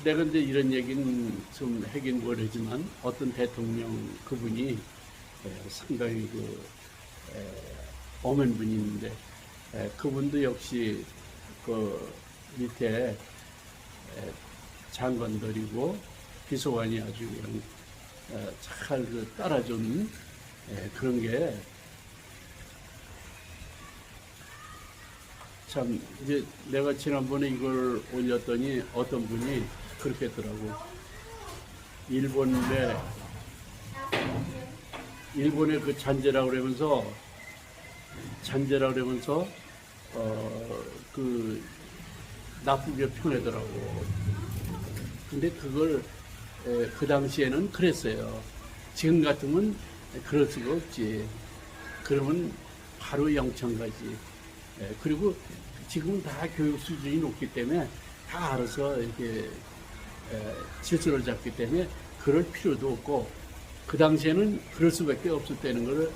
A: 내가 이제 이런 얘기는 좀 하긴 모르지만 어떤 대통령 그분이 상당히 엄한 분이 있는데 그분도 역시 그 밑에 장관들이고 비서관이 아주 그냥 잘 따라준 그런 게 참 이제 내가 지난번에 이걸 올렸더니 어떤 분이 그렇게 했더라고. 일본의 그 잔재라고 그러면서 그 나쁘게 표현하더라고. 근데 그걸 그 당시에는 그랬어요. 지금 같으면 그럴 수가 없지. 그러면 바로 영창 가지. 그리고 지금은 다 교육 수준이 높기 때문에 다 알아서 이렇게 질서를 잡기 때문에 그럴 필요도 없고 그 당시에는 그럴 수밖에 없었다는 것을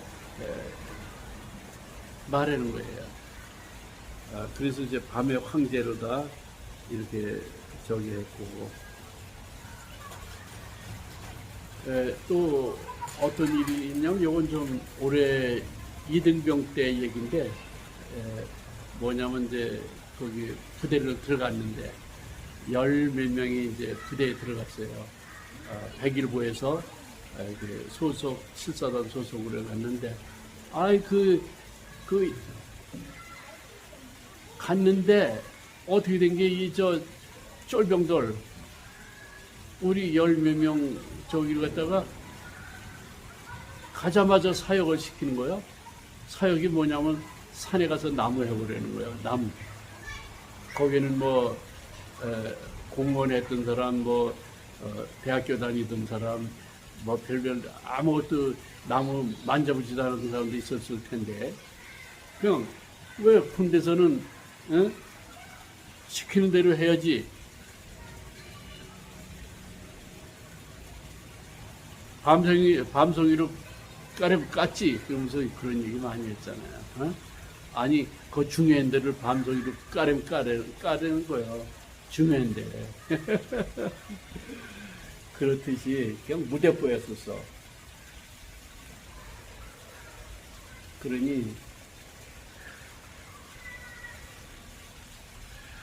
A: 말하는 거예요. 그래서 이제 밤의 황제로다 이렇게 저기 했고 또 어떤 일이 있냐면 이건 좀 올해 이등병 때 얘기인데 뭐냐면 이제 거기 부대를 들어갔는데 10몇 명이 이제 부대에 들어갔어요. 101보에서 소속 7사단 소속으로 갔는데 갔는데 어떻게 된 게 저 쫄병들 우리 10몇 명 저기를 갔다가 가자마자 사역을 시키는 거예요. 사역이 뭐냐면 산에 가서 나무 해보려는 거예요. 나무. 거기는 뭐 공무원 했던 사람, 대학교 다니던 사람, 별별 아무것도 나무 만져보지도 않은 사람도 있었을 텐데 그냥 왜 군대에서는 시키는 대로 해야지. 밤송이로 까레 깠지? 그러면서 그런 얘기 많이 했잖아요. 어? 아니, 그 중요한 데를 밤송이로 까르는 거예요. 중요한 데. 그렇듯이 그냥 무대뽀였었어. 그러니,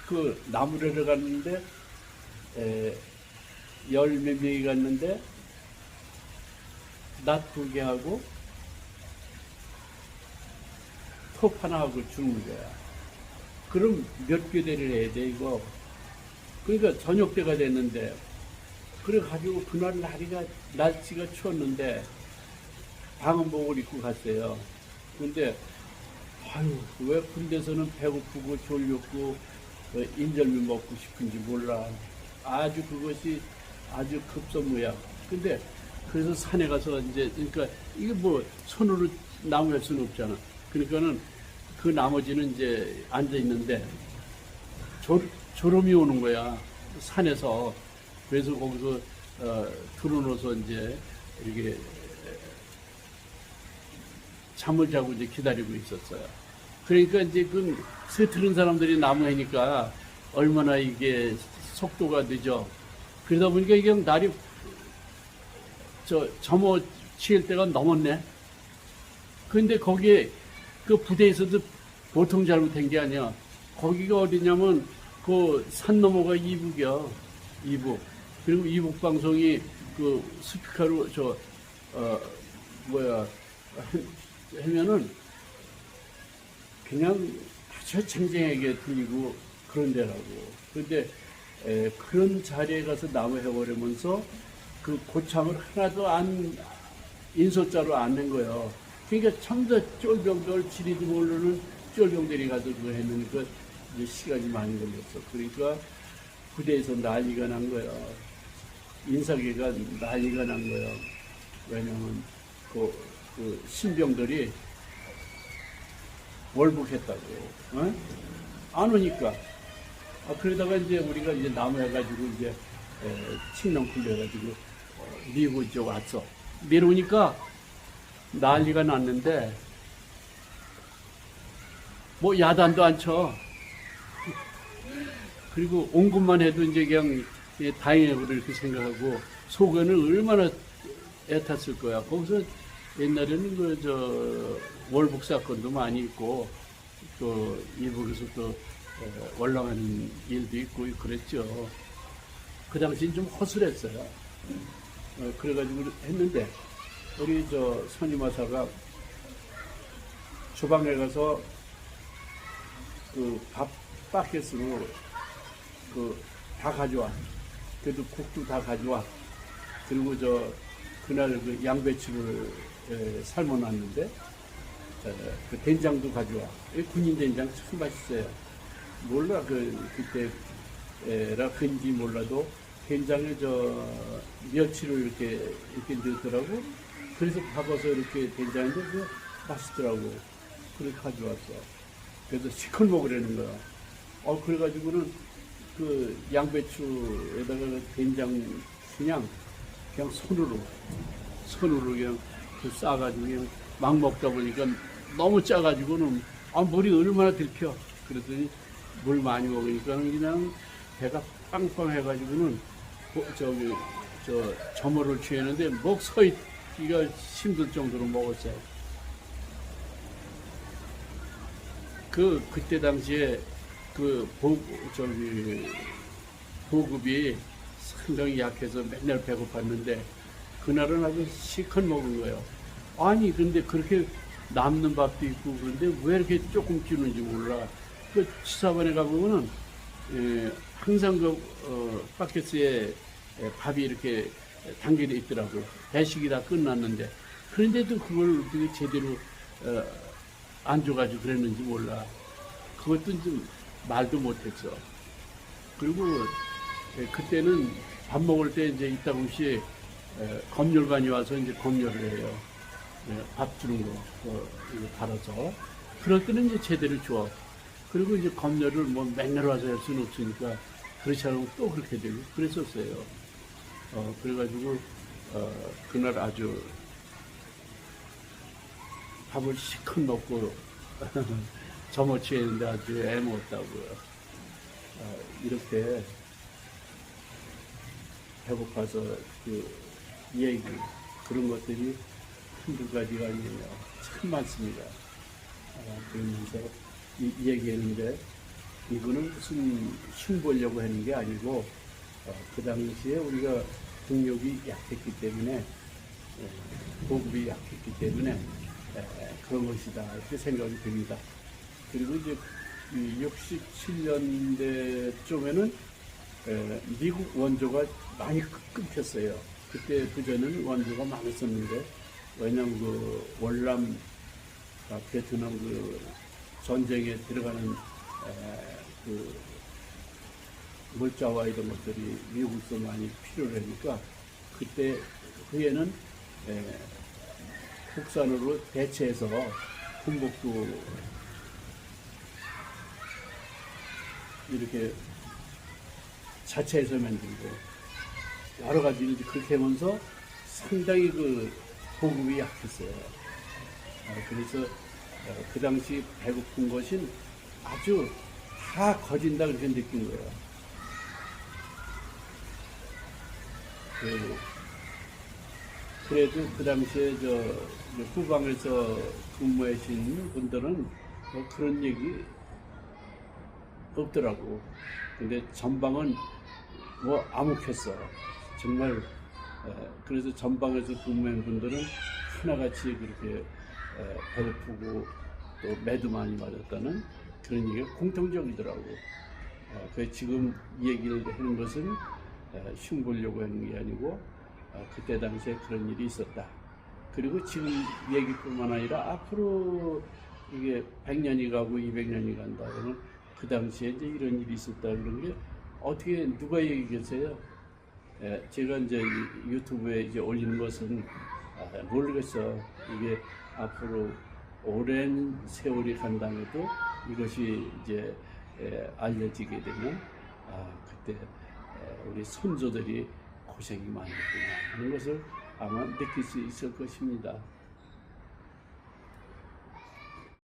A: 그 나무래를 갔는데, 열 몇 명이 갔는데, 낮 2개 하고, 톱 하나 하고 주는 거야. 그럼 몇 교대를 해야 돼, 이거? 그러니까 저녁 때가 됐는데, 그래가지고 그날 날씨가 추웠는데, 방음복을 입고 갔어요. 근데, 아유, 왜 군대에서는 배고프고 졸렸고, 인절미 먹고 싶은지 몰라. 아주 그것이 아주 급선무야. 근데, 그래서 산에 가서 이제, 그러니까, 이게 뭐, 손으로 나무할 수는 없잖아. 그러니까는 그 나머지는 이제 앉아 있는데 졸음이 오는 거야. 산에서. 그래서 거기서 들어놓아서 이제 이렇게 잠을 자고 이제 기다리고 있었어요. 그러니까 이제 그 서투른 사람들이 나무해니까 얼마나 이게 속도가 늦어. 그러다 보니까 이게 날이 점어 치일 때가 넘었네. 근데 거기에 그 부대에서도 보통 잘못한 게 아니야. 거기가 어디냐면 그 산 너머가 이북이야. 이북. 그리고 이북 방송이 그 스피커로 하면은 그냥 아주 쟁쟁하게 들리고 그런 데라고. 근데 그런 자리에 가서 나무 해버리면서 그 고참을 하나도 인소자로 안 낸 거예요. 그러니까 참자 쫄병들 지리도 모르는 쫄병들이 가서 그거 했으니까 이제 시간이 많이 걸렸어. 그러니까 부대에서 난리가 난 거야. 인사계가 난리가 난 거야. 왜냐면 그 신병들이 월북했다고. 어? 안 오니까. 그러다가 이제 우리가 이제 나무해가지고 이제 칭령풀려 해가지고 미국 이제 왔어. 내려오니까 난리가 났는데 뭐 야단도 안 쳐. 그리고 온 것만 해도 이제 그냥 다행이라고 이렇게 생각하고 속에는 얼마나 애탔을 거야. 거기서 옛날에는 월북 사건도 많이 있고 또 이북에서 또 월남하는 일도 있고 그랬죠. 그 당시엔 좀 허술했어요. 그래가지고 했는데 우리 선임하사가 주방에 가서 그 밥 바켓으로 다 가져와. 그래도 국도 다 가져와. 그리고 그날 그 양배추를 삶아놨는데 그 된장도 가져와. 군인 된장 참 맛있어요. 몰라 그때라 그런지 몰라도 된장에 멸치를 이렇게 넣더라고. 그래서 밥어서 이렇게 된장인데 그 맛있더라고. 그래 가져왔어. 그래서 시컷 먹으라는 거야. 그래가지고는 그 양배추에다가 된장 그냥 손으로 그냥 싸가지고 그냥 막 먹다 보니까 너무 짜가지고는 물이 얼마나 들켜. 그랬더니 물 많이 먹으니까 그냥 배가 빵빵 해가지고는 점호를 취했는데 목 서 있기가 힘들 정도로 먹었어요. 그때 당시에 보급이 상당히 약해서 맨날 배고팠는데 그날은 아주 실컷 먹은 거예요. 아니 근데 그렇게 남는 밥도 있고 그런데 왜 이렇게 조금 주는지 몰라. 그 치사반에 가보면은 항상 바켓스에 밥이 이렇게 담겨져 있더라고. 배식이 다 끝났는데 그런데도 그걸 어떻게 제대로 안 줘가지고 그랬는지 몰라. 그것도 좀 말도 못했어. 그리고 그때는 밥 먹을 때 이제 이따금씩 검열관이 와서 이제 검열을 해요. 밥 주는 거 이거 달아서. 그럴 때는 이제 제대로 줘. 그리고 이제 검열을 뭐 맨날 와서 할 수는 없으니까 그렇지 않으면 또 그렇게 되고 그랬었어요. 그래가지고 그날 아주 밥을 시컷 먹고 점어치했는데 아주 애먹었다고요. 이렇게 배고파서 그 얘기 그런 것들이 한두 가지가 아니에요. 참 많습니다. 그러면서 이 얘기했는데 이거는 무슨 흉 보려고 하는 게 아니고 그 당시에 우리가 국력이 약했기 때문에 보급이 약했기 때문에 그런 것이다 이렇게 생각이 듭니다. 그리고 이제 67년대 쪽에는 미국 원조가 많이 끊겼어요. 그때 그전에는 원조가 많았었는데 왜냐하면 그 월남 베트남 그 전쟁에 들어가는 그 물자와 이런 것들이 미국에서 많이 필요하니까 그때 후에는 국산으로 대체해서 군복도 이렇게 자체해서 만들고 여러 가지 이제 그렇게 하면서 상당히 그 보급이 약했어요. 그래서 그 당시 배고픈 것은 아주 다 거진다 그렇게 느낀 거예요. 그래도 그 당시에 후방에서 근무하신 분들은 뭐 그런 얘기 없더라고. 근데 전방은 뭐 암흑했어. 정말 그래서 전방에서 근무한 분들은 하나같이 그렇게 배고프고 또 매도 많이 맞았다는 그런 얘기가 공통적이더라고. 그 지금 얘기를 하는 것은 흉 보려고 하는 게 아니고 그때 당시에 그런 일이 있었다. 그리고 지금 얘기뿐만 아니라 앞으로 이게 100년이 가고 200년이 간다 그러면 그 당시에 이제 이런 일이 있었다 그런 게 어떻게 누가 얘기겠어요? 제가 이제 유튜브에 이제 올리는 것은 모르겠어. 이게 앞으로 오랜 세월이 간다음에도 이것이 이제 알려지게 되면 그때 우리 선조들이 고생이 많았구나 하는 것을 아마 느낄 수 있을 것입니다.